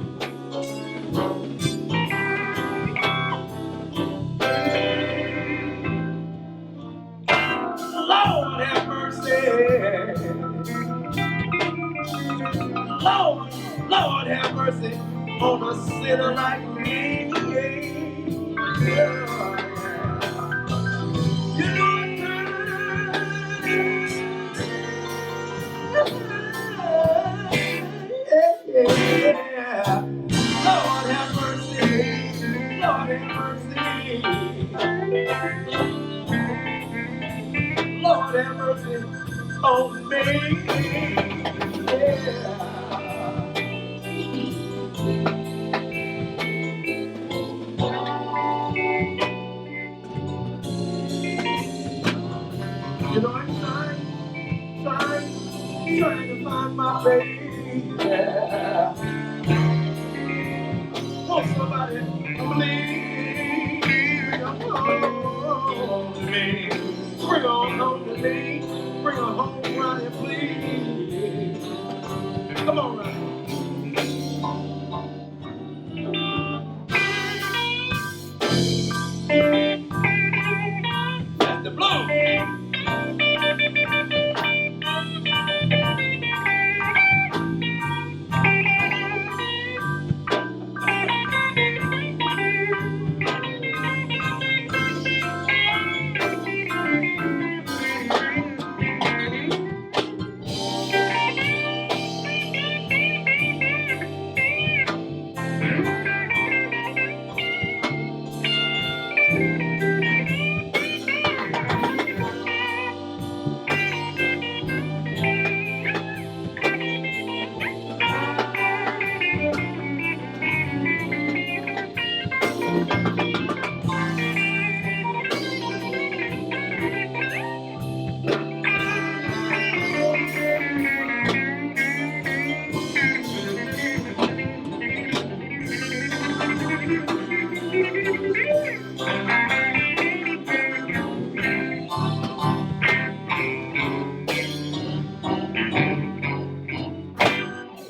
Lord have mercy. Lord have mercy on a sinner like me. Yeah. You yeah. Lord have mercy. Lord have mercy. Lord have mercy on me. Yeah. You know, I'm trying to find my baby. Yeah. Want somebody to believe on me. Bring on home to me. Bring her home running, please. Come on, Ryan. That's the blues.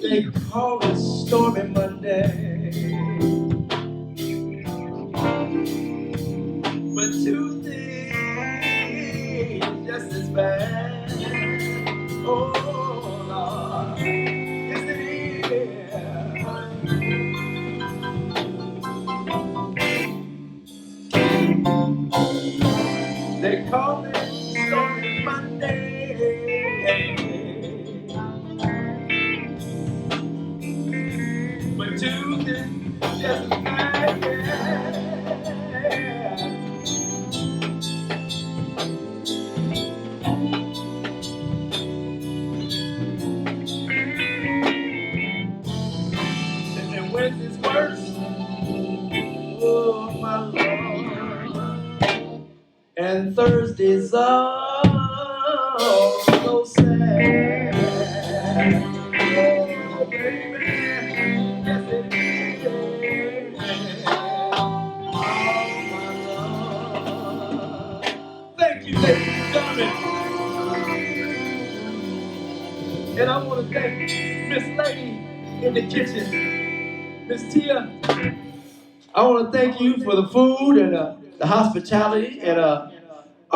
They call it Stormy Monday, but Tuesday is just as bad. Oh Lord, yes it is. They call it Stormy Monday, but Tuesday just as bad. And then Wednesday's worse. Oh my Lord. And Thursday's so sad. Oh baby, yes it is. Oh my Lord. Thank you, ladies and gentlemen. And I want to thank Miss Lady in the kitchen, Miss Tia. I want to thank you for the food and the hospitality, and I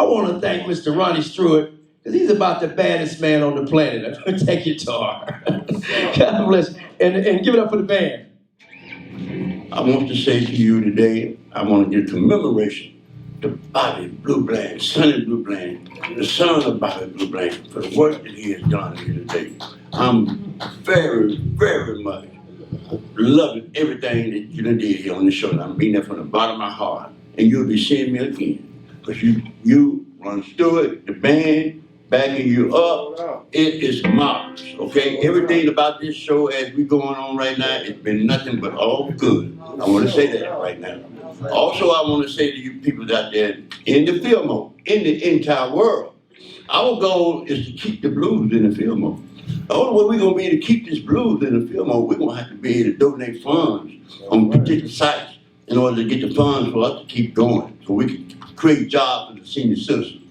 want to thank Mr. Ronnie Stewart, because he's about the baddest man on the planet. I'm going to take your guitar. God bless. And give it up for the band. I want to say to you today, I want to give commemoration to Bobby Blue Bland, Sonny Blue Bland, the son of Bobby Blue Bland, for the work that he has done here today. I'm very, very much loving everything that you done did here on the show. And I mean that from the bottom of my heart. And you'll be seeing me again. Because you, Ron Stewart, the band, backing you up, it is marvelous, okay? Everything about this show as we going on right now, it's been nothing but all good. I want to say that right now. Also, I want to say to you people out there in the Fillmore, in the entire world, our goal is to keep the blues in the Fillmore. The only way we're going to be able to keep this blues in the Fillmore, we're going to have to be able to donate funds on particular sites in order to get the funds for us to keep going, so we can create jobs for the senior citizens.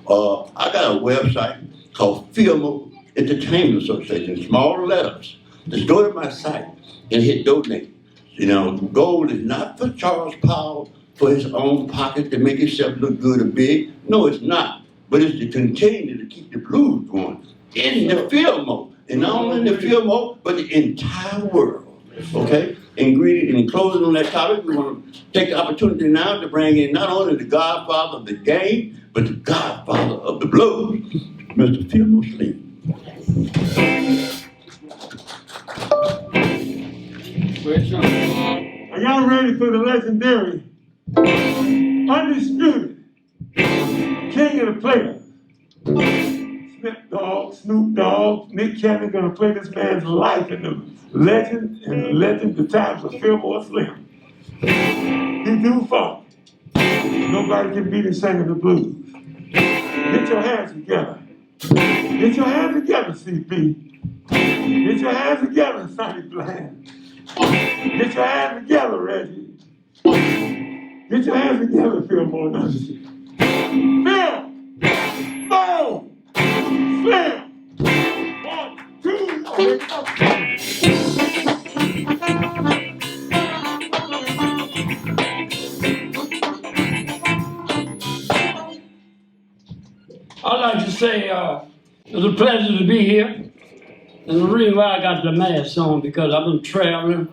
I got a website called Fillmore Entertainment Association, small letters. Just go to my site and hit donate. You know, the goal is not for Charles Powell for his own pocket to make himself look good or big. No, it's not. But it's to continue to keep the blues going in the Fillmore. And not only in the Fillmore, but the entire world. Okay? In closing on that topic, we want to take the opportunity now to bring in not only the godfather of the game, but the godfather of the blues, Mr. Fillmore Slim. Are y'all ready for the legendary, undisputed king of the players? Snoop Dogg, Nick Cannon gonna play this man's life in the legend the times of Fillmore Slim. He do funk. Nobody can beat him singing the blues. Get your hands together. Get your hands together, CP. Get your hands together, Sonny Bland. Get your hands together, Reggie. Get your hands together, Fillmore. Fillmore! Slim! 1, 2, 3, 4. I'd like to say it's a pleasure to be here. And the reason why I got the mask on, because I've been traveling.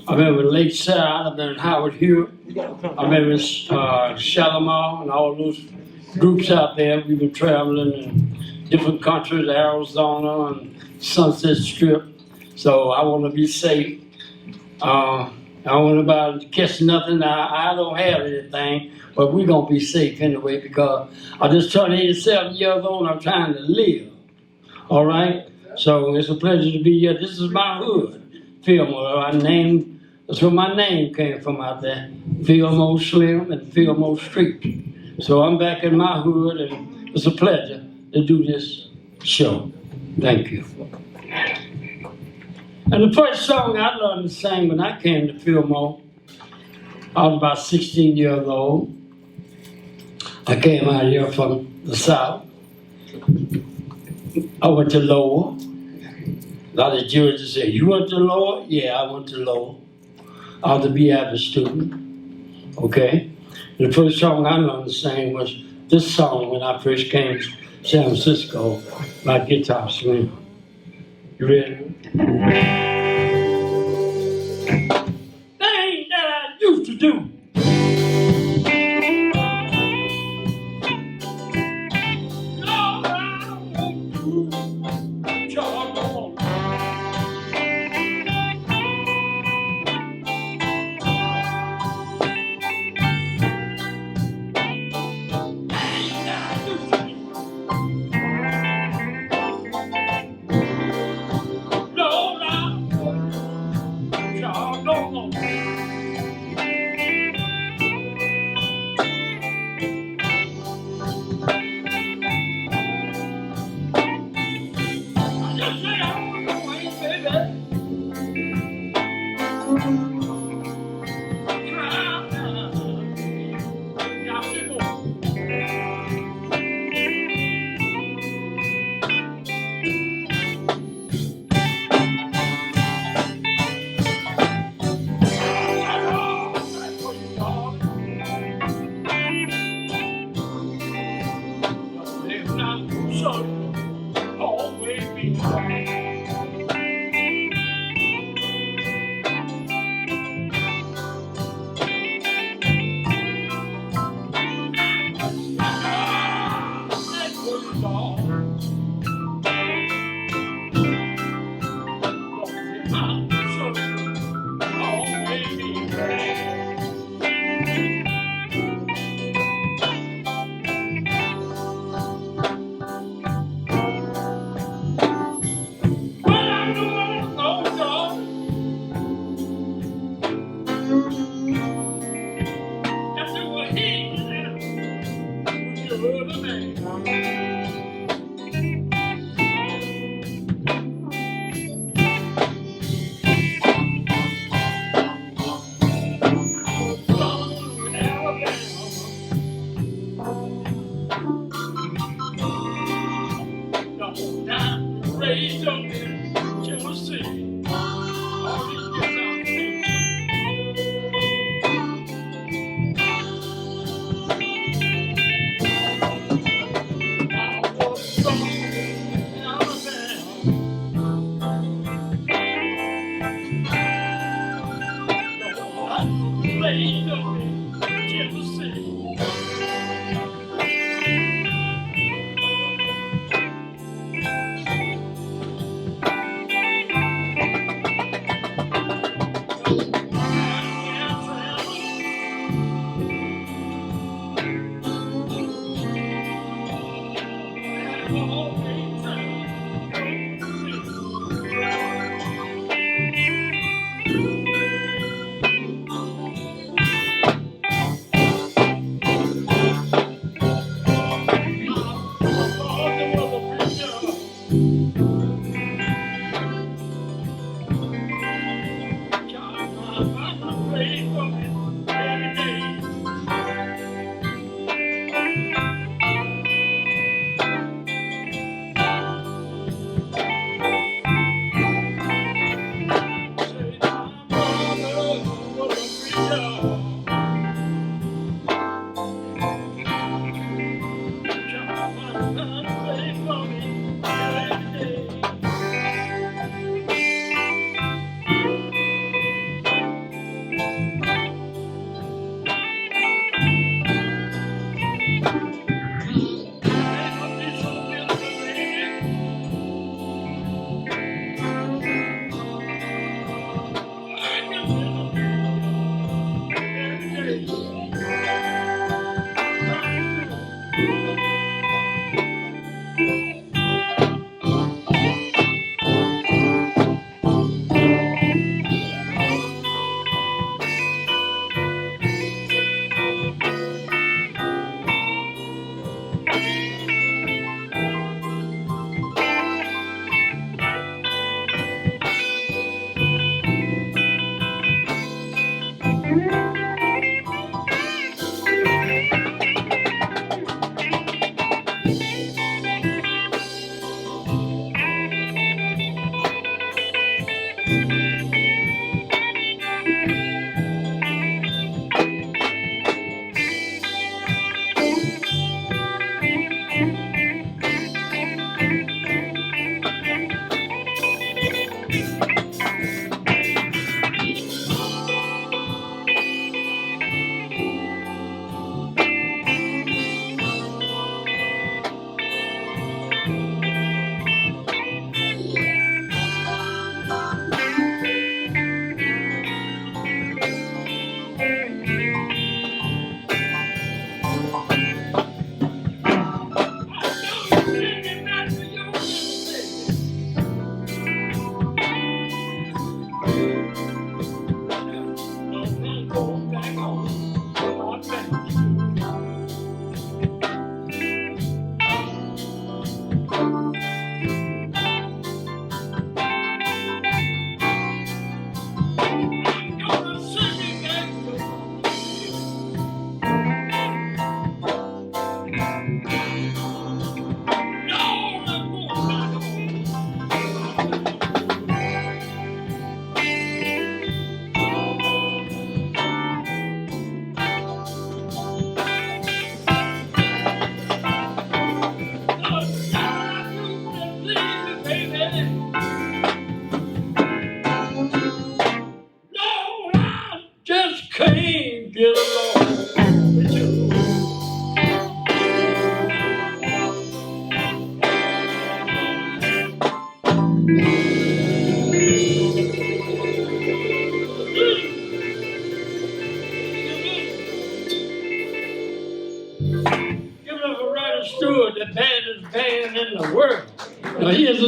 I've been with Lakeside, I've been in Howard Hewitt, I've been with Shalimar and all those groups out there. We've been traveling in different countries, Arizona and Sunset Strip. So I want to be safe. I don't want anybody to catch nothing. I don't have anything, but we're going to be safe anyway, because I just turned 87 years old and I'm trying to live. All right? So it's a pleasure to be here. This is my hood, Fillmore. That's where my name came from out there. Fillmore Slim and Fillmore Street. So I'm back in my hood, and it's a pleasure to do this show. Thank you. And the first song I learned to sing when I came to Fillmore, I was about 16 years old. I came out here from the South. I went to Lower. A lot of judges say, you went to law? Yeah, I went to law. I was a BAPA student. Okay? The first song I learned to sing was this song when I first came to San Francisco, by Guitar Slim. You ready? Thing that I used to do. Lord, I won't do. Sure don't.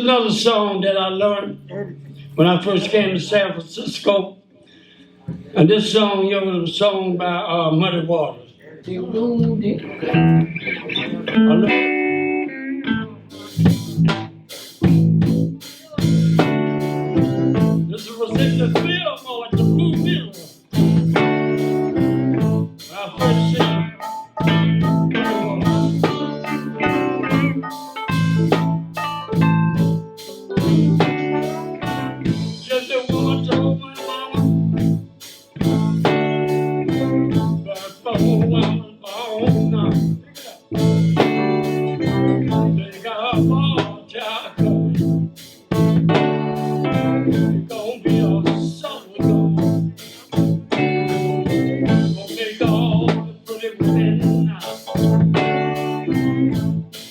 another song that I learned when I first came to San Francisco. And this song here was a song by Muddy Waters. This was in the Fillmore at the Blue Mill. I first sang Muddy Waters. Just a woman told my mama, but for a woman born now, they got a ball child coming. It's gonna be a summer gone. Gonna make all the pretty women now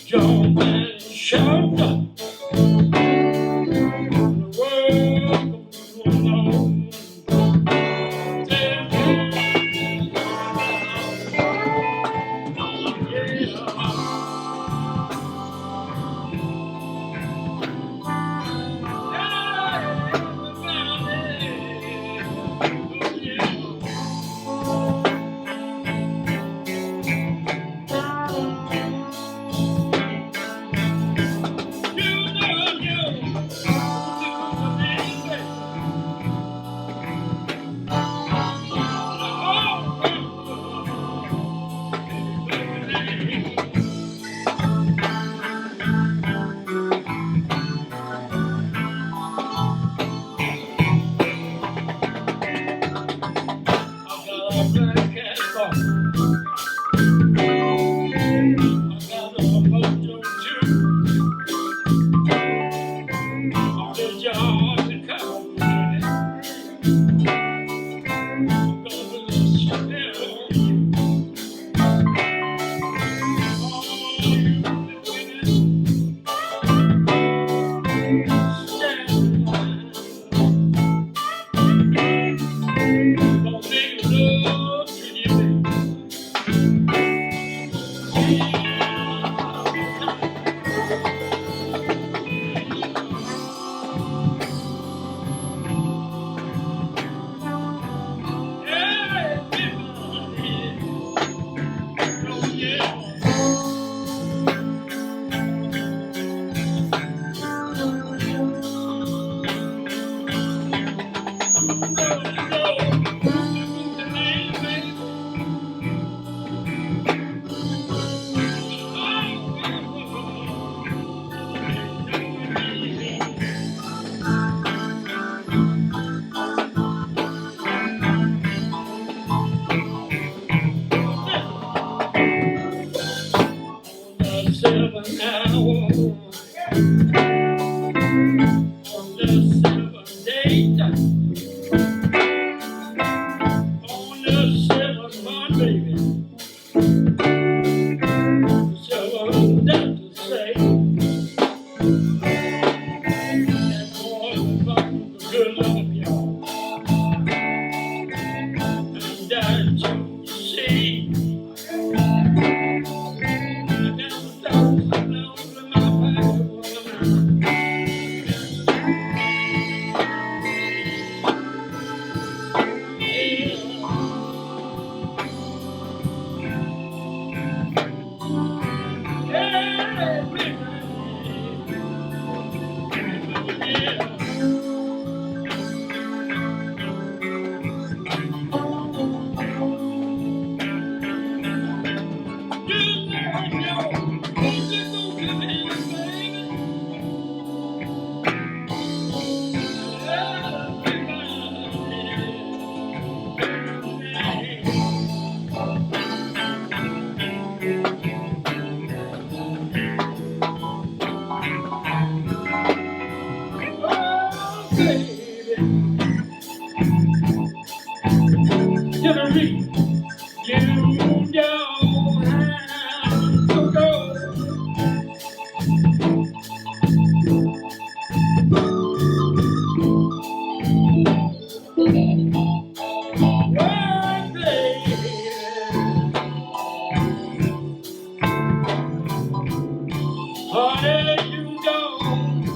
jump and shout.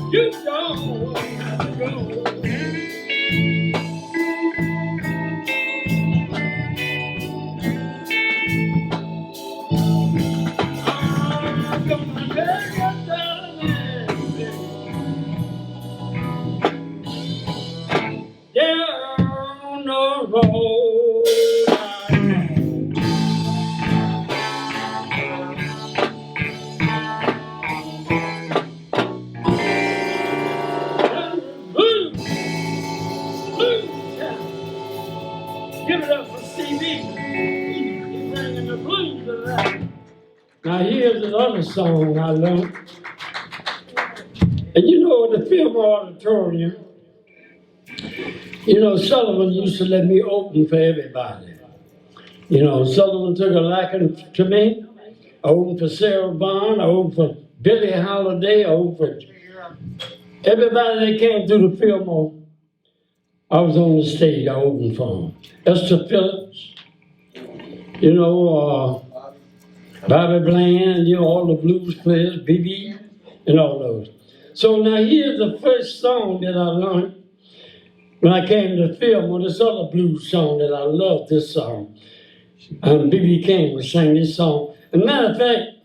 You road Blues, blues town. Give it up for CB. He's bringing the blues tonight. Now here's another song I learned. And you know, at the Fillmore Auditorium, you know, Sullivan used to let me open for everybody. You know, Sullivan took a liking to me. I opened for Sarah Vaughan, I opened for Billie Holiday, I opened for everybody that came through the Fillmore. I was on the stage, I opened for them. Esther Phillips, you know, Bobby Bland, you know, all the blues players, BB, and all those. So now here's the first song that I learned when I came to the Fillmore, this other blues song that I love, this song. B.B. King was singing this song. As a matter of fact,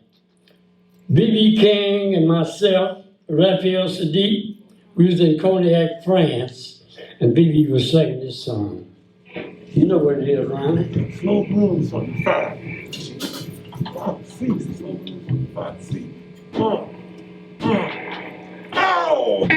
B.B. King and myself, Raphael Sadiq, we was in Cognac, France, and B.B. was singing this song. You know what it is, Ronnie? Slow blues on the 5. 5C, slow blues on the 5C. Ow!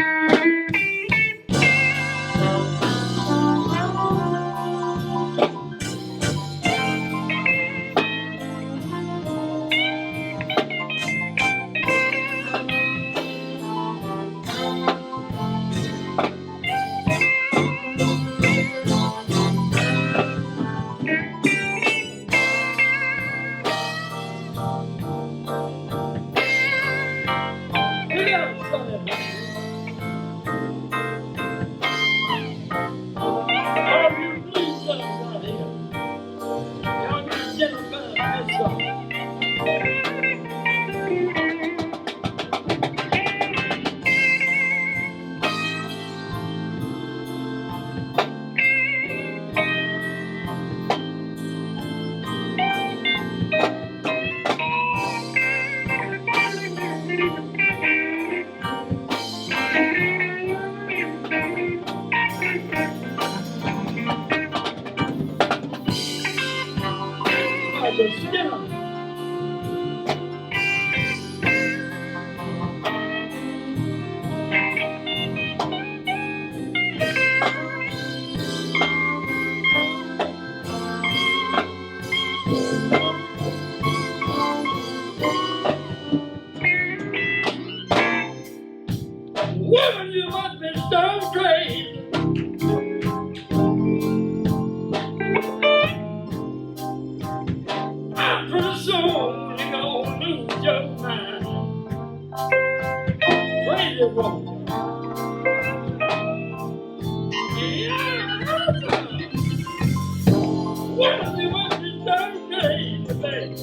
Woman, you must be stone crazy. I'm pretty sure you're gonna lose your mind. Crazy woman. Yeah. Woman, you must be stone crazy, baby.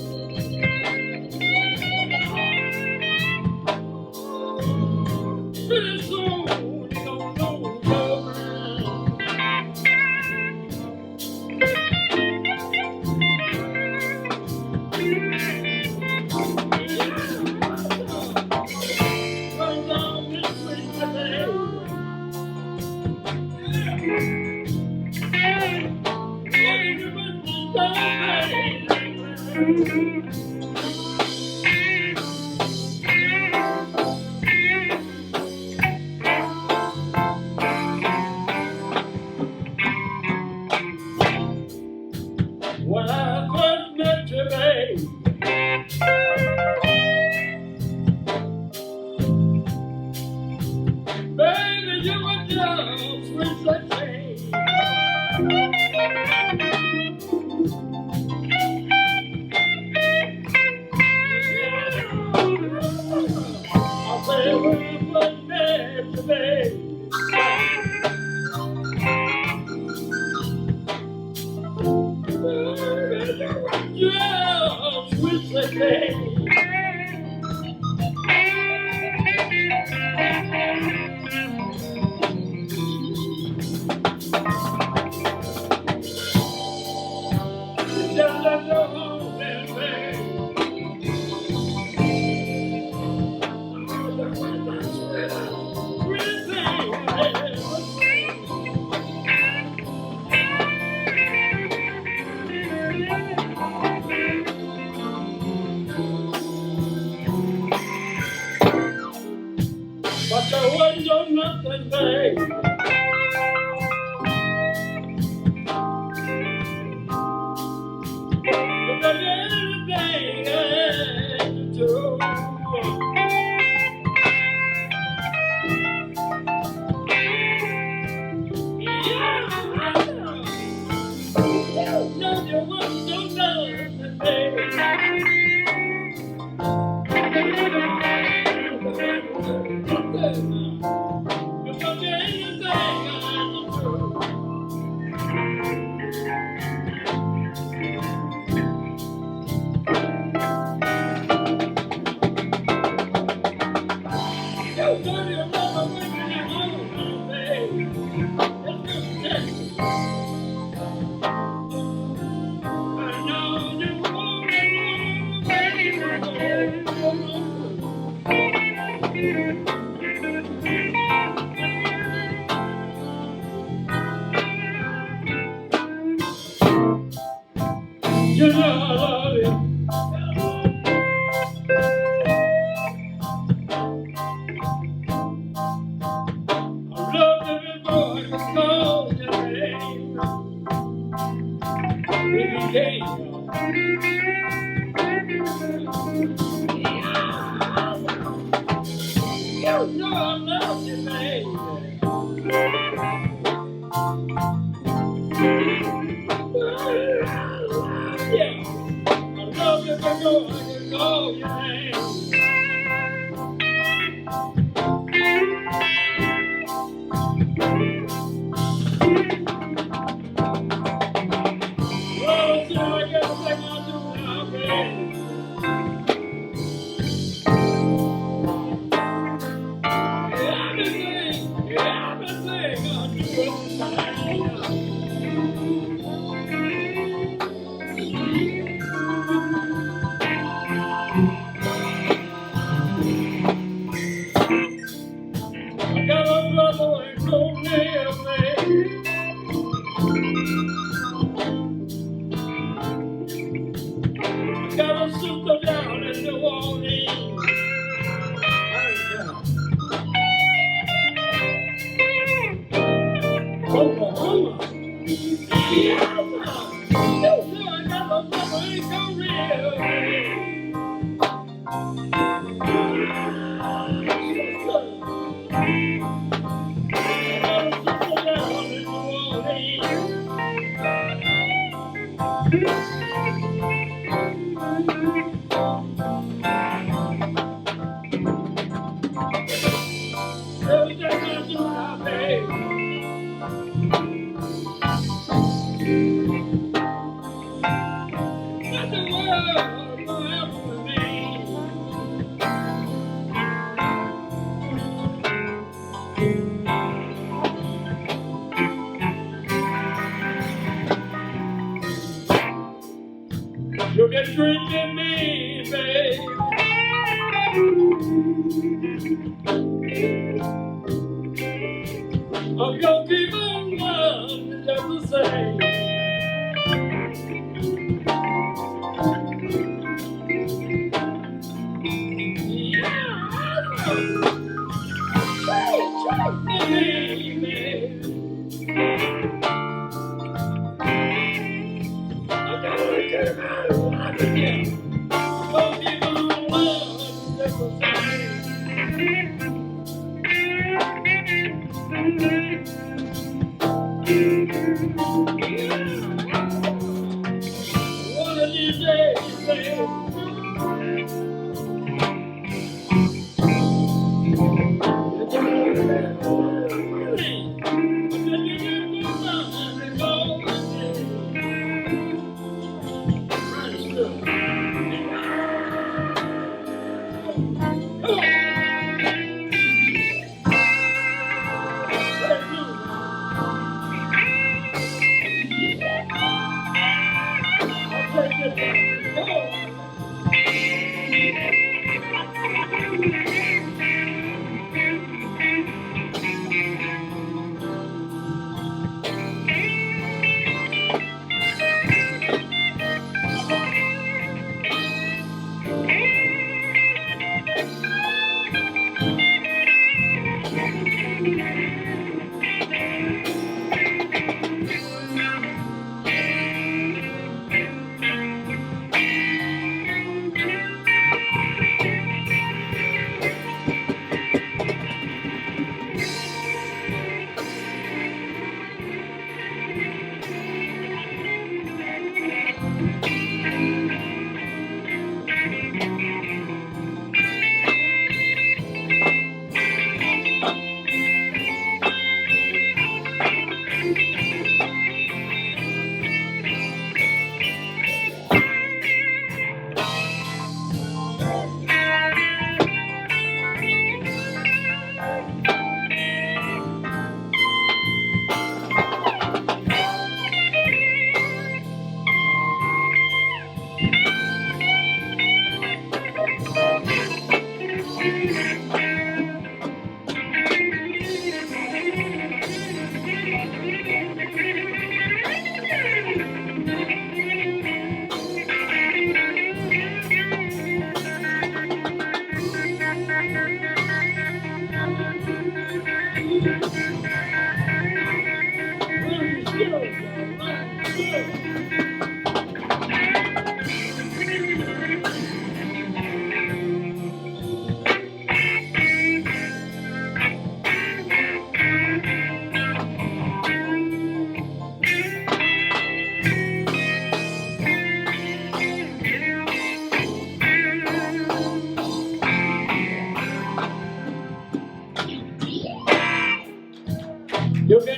Pretty soon you're gonna lose your mind. Run down this street today. Woman, you must be stone crazy. When I first met you, babe, baby, you were just with the change. I said, when I first met you, babe, baby, you were just with the change. Just let your home and babe. Oh, the sweet You know I love you. I love you before I can call your name. If you can't, you know I love you, baby. Yeah, I love you before I can call your name. Oh, so I gotta take my do now, baby. Everything I do is fine. I got a brother and no real man. I got a sister down in New Orleans. Oklahoma. Yeah, you know I got a brother and no real man. You can treat me, baby. I'm gonna keep on loving just the same. Treat me, baby. I'm gonna keep on loving you. I'm gonna keep on loving just the same. One of these days, baby.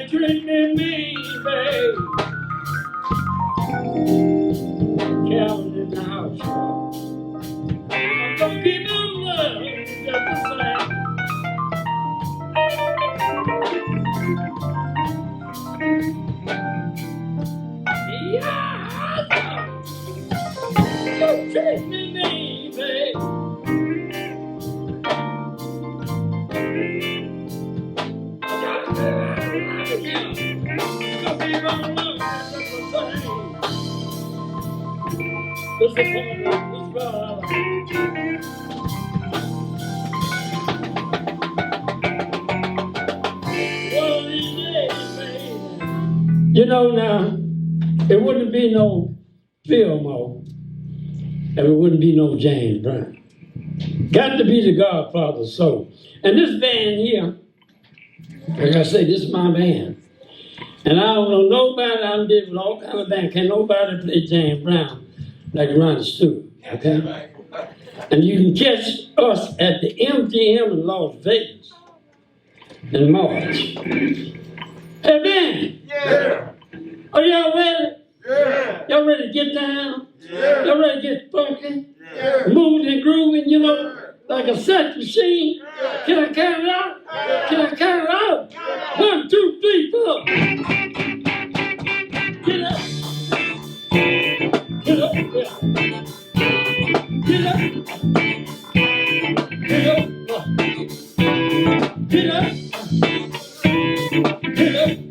treat me mean, babe. Calvin in the house, y'all. I'm gonna keep on loving just the same. Yeah, don't treat me mean, babe. You know now, it wouldn't be no Fillmore, and it wouldn't be no James Brown. Got to be the Godfather soul. And this band here, like I say, this is my band. And I don't know nobody, I did with all kind of band. Can't nobody play James Brown like Ronnie Stewart, okay? And you can catch us at the MGM in Las Vegas in March. Hey, man! Yeah. Are y'all ready? Yeah. Y'all ready to get down? Yeah. Y'all ready to get funky? Yeah. Moving and grooving, you know, like a sex machine? Can I count it out? Can I count it out? 1, 2, 3, 4. Get up. Get up. Get up. Get up. Get up. Get up. Get up. Get up.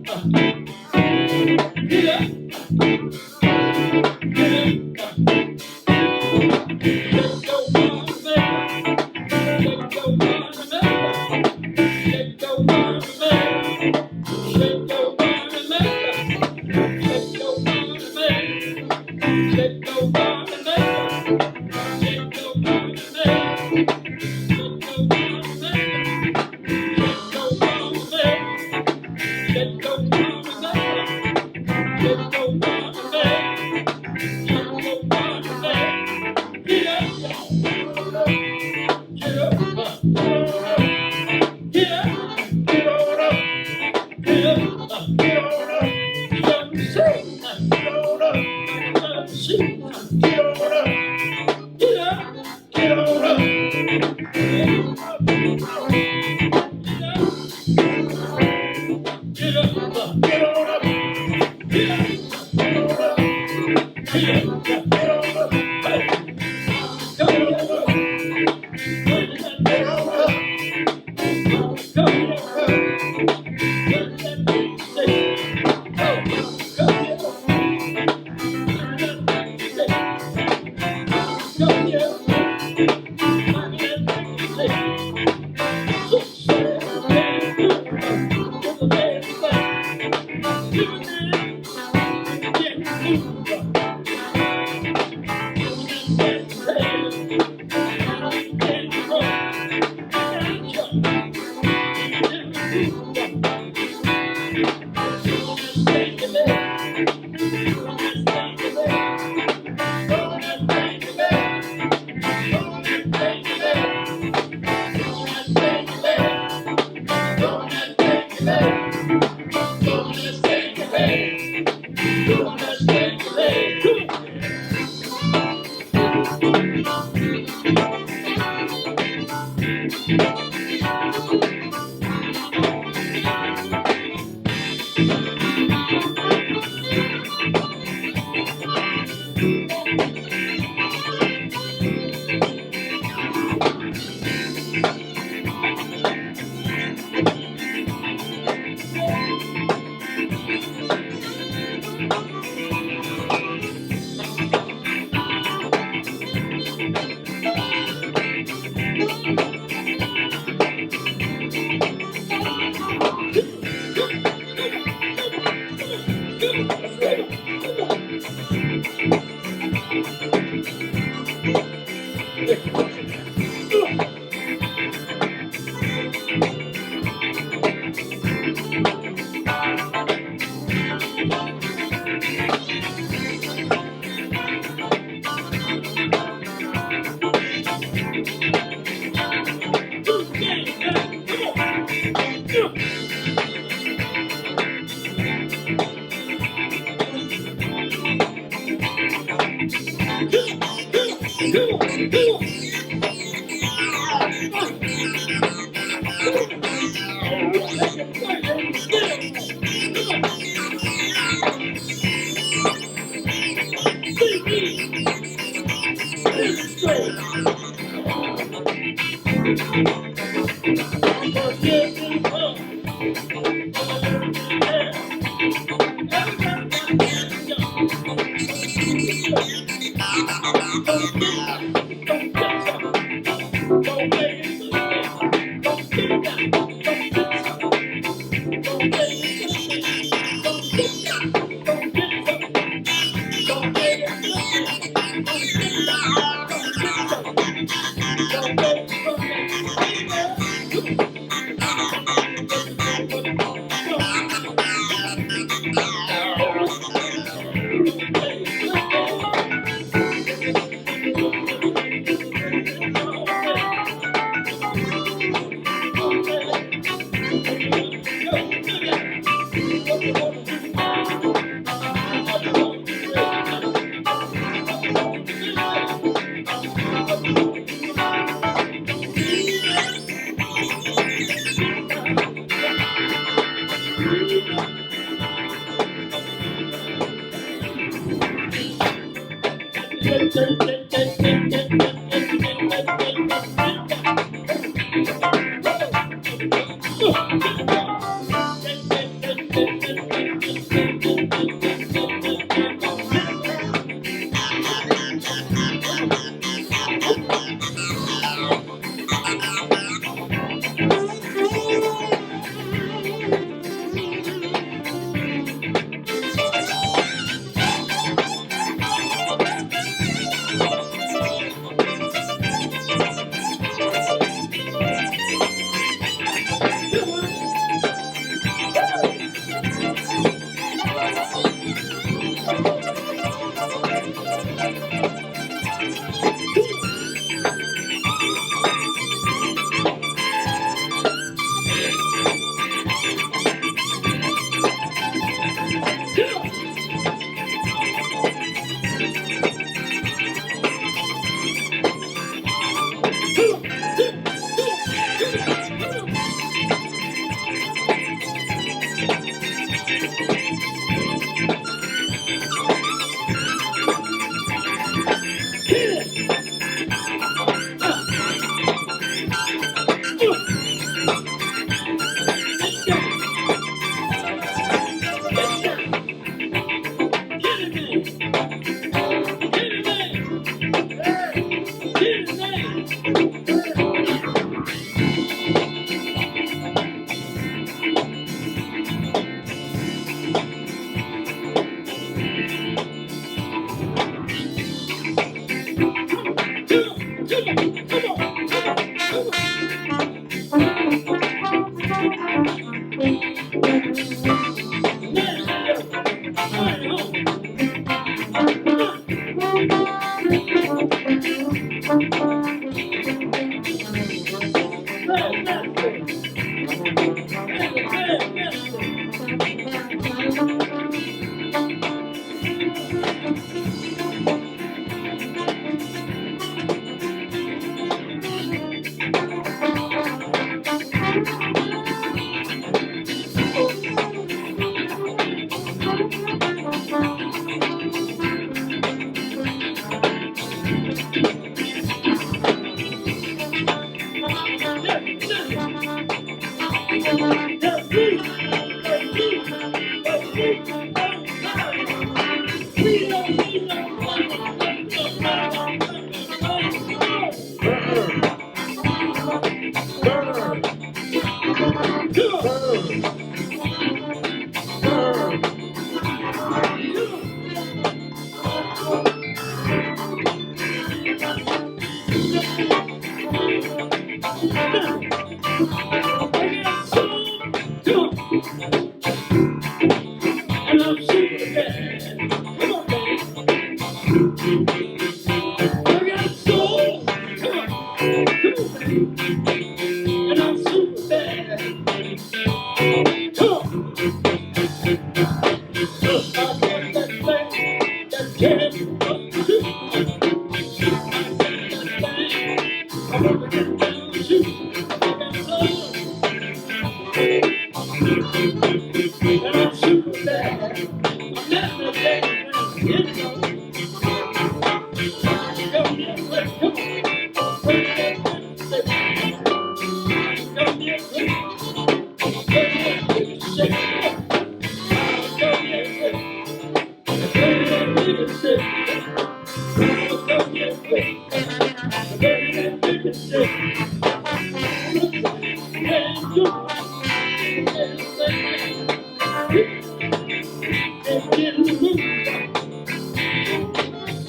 get in the mood.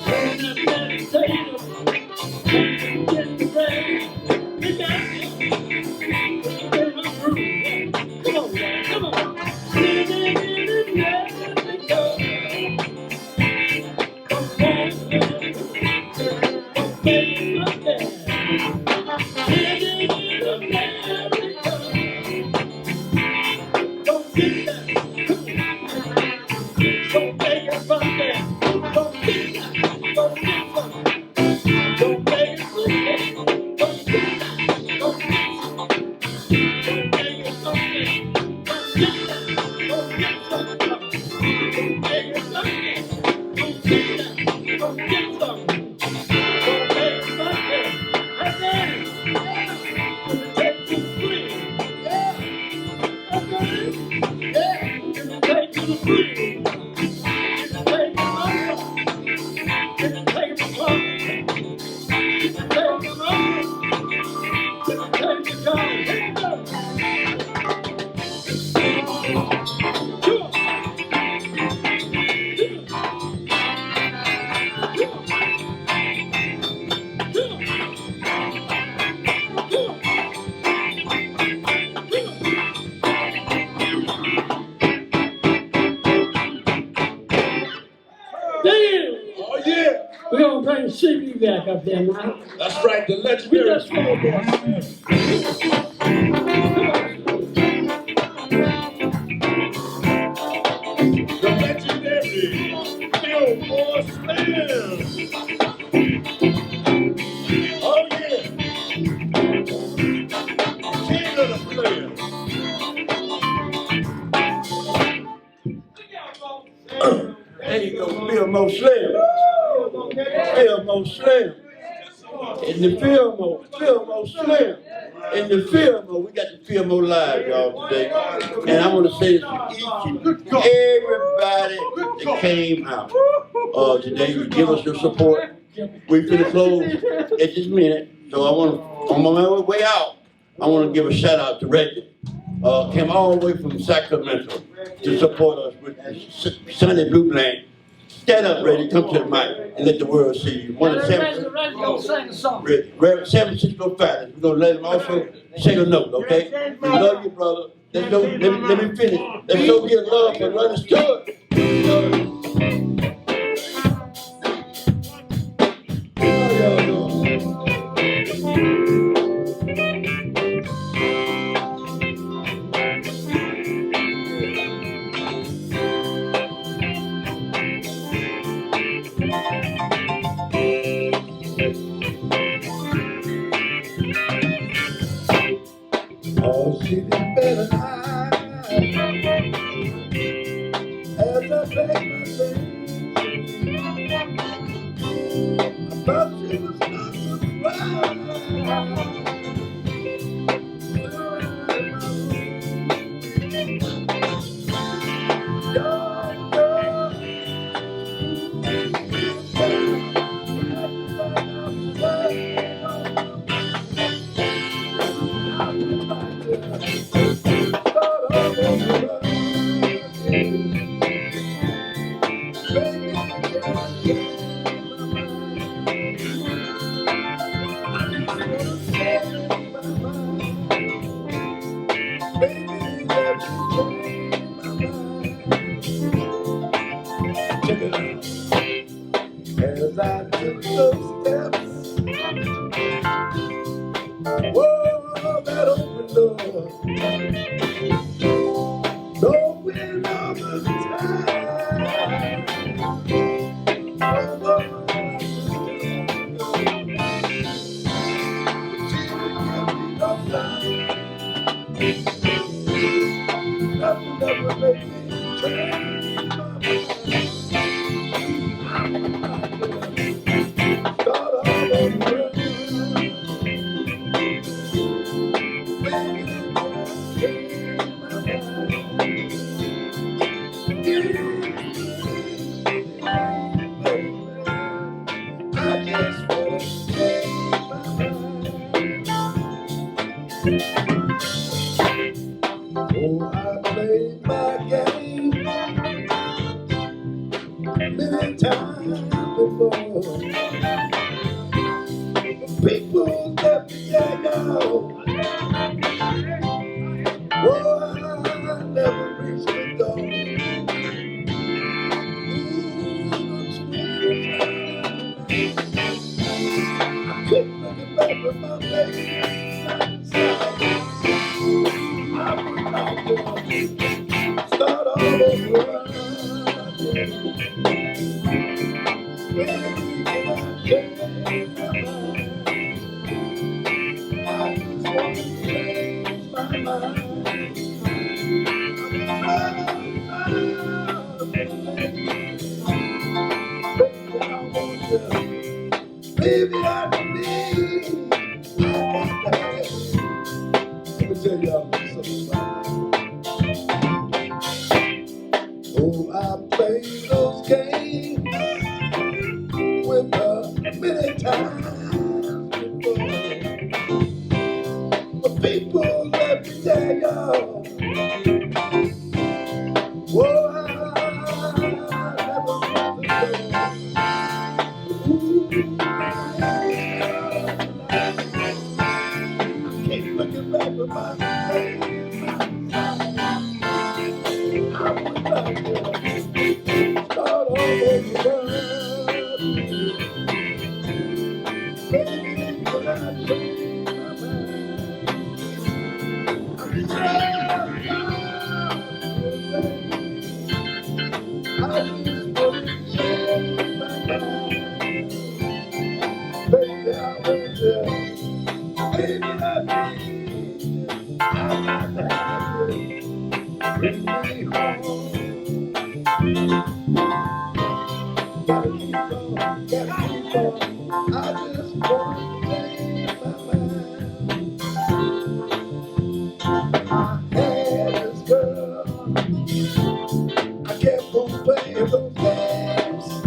When I meditate, get the rain. We got it. Come on, man, come on. We're going to bring CB back up there now. That's right, the legendary. We just go there. The legendary Fillmore Slim. Oh yeah. King of the players. There you go, Fillmore Slim. Fillmore Slim. In the Fillmore Slim. In the Fillmore, we got the Fillmore Live, y'all, today. And I want to say this to each and everybody that came out today. You give us your support. We're finna close at this minute. So I want to, on my way out, I want to give a shout out to Reggie. Came all the way from Sacramento to support us with the Sunday Blue Blank. Stand up, Reggie. Come to the mic and let the world see you. One of the Reggie gonna sing a song. Reverend 765. We're gonna let him also sing a note, okay? We love you, brother. Let's go. Let me finish. Let's go get love for Running Stewart. Oh, she did better than I. As I paid my things, I thought she was not to cry. As I took those steps, whoa, that open door, knowing all the time, although she didn't give me no sign, nothing that would make me change my mind. Start all over. Baby, many times before. People let me down. Oh, I never reached the goal. I keep looking back with my face. I would like to start all over again. When I change my mind, I just want to change my mind. Baby, I believe I got to have you. Let me tell y'all something about it. Oh, I played those games with her many times before. But people, let me tell y'all, oh, I never want to go. Ooh, keep looking back with my face. I would like to start all over again. Baby, when I change my mind, I'm trying. I just want to change my mind. Baby, I want you. Baby, I need you. I got to have you. Bring me home. Gotta keep on, gotta keep on. I just want to change my mind. I had this girl. I kept on playing those games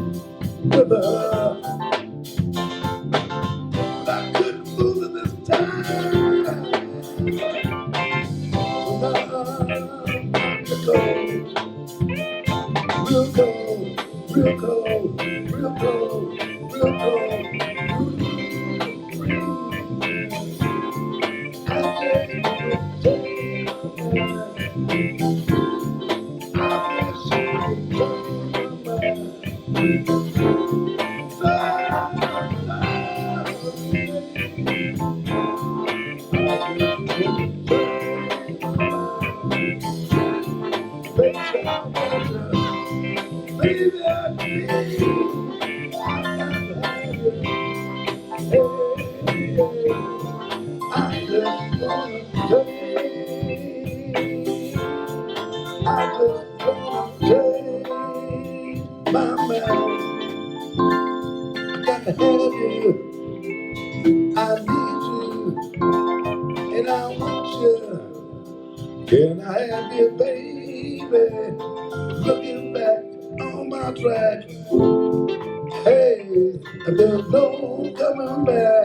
with her. But I couldn't lose her this time. So now I'm the cold. Real cold, real cold, real cold, real cold. Baby, I need you. I gotta have you. Hey, I just wanna change. I just wanna change my mind. I gotta have you. I need you, and I want you. Can I have you, baby? Looking back on my track. Hey, there's no coming back.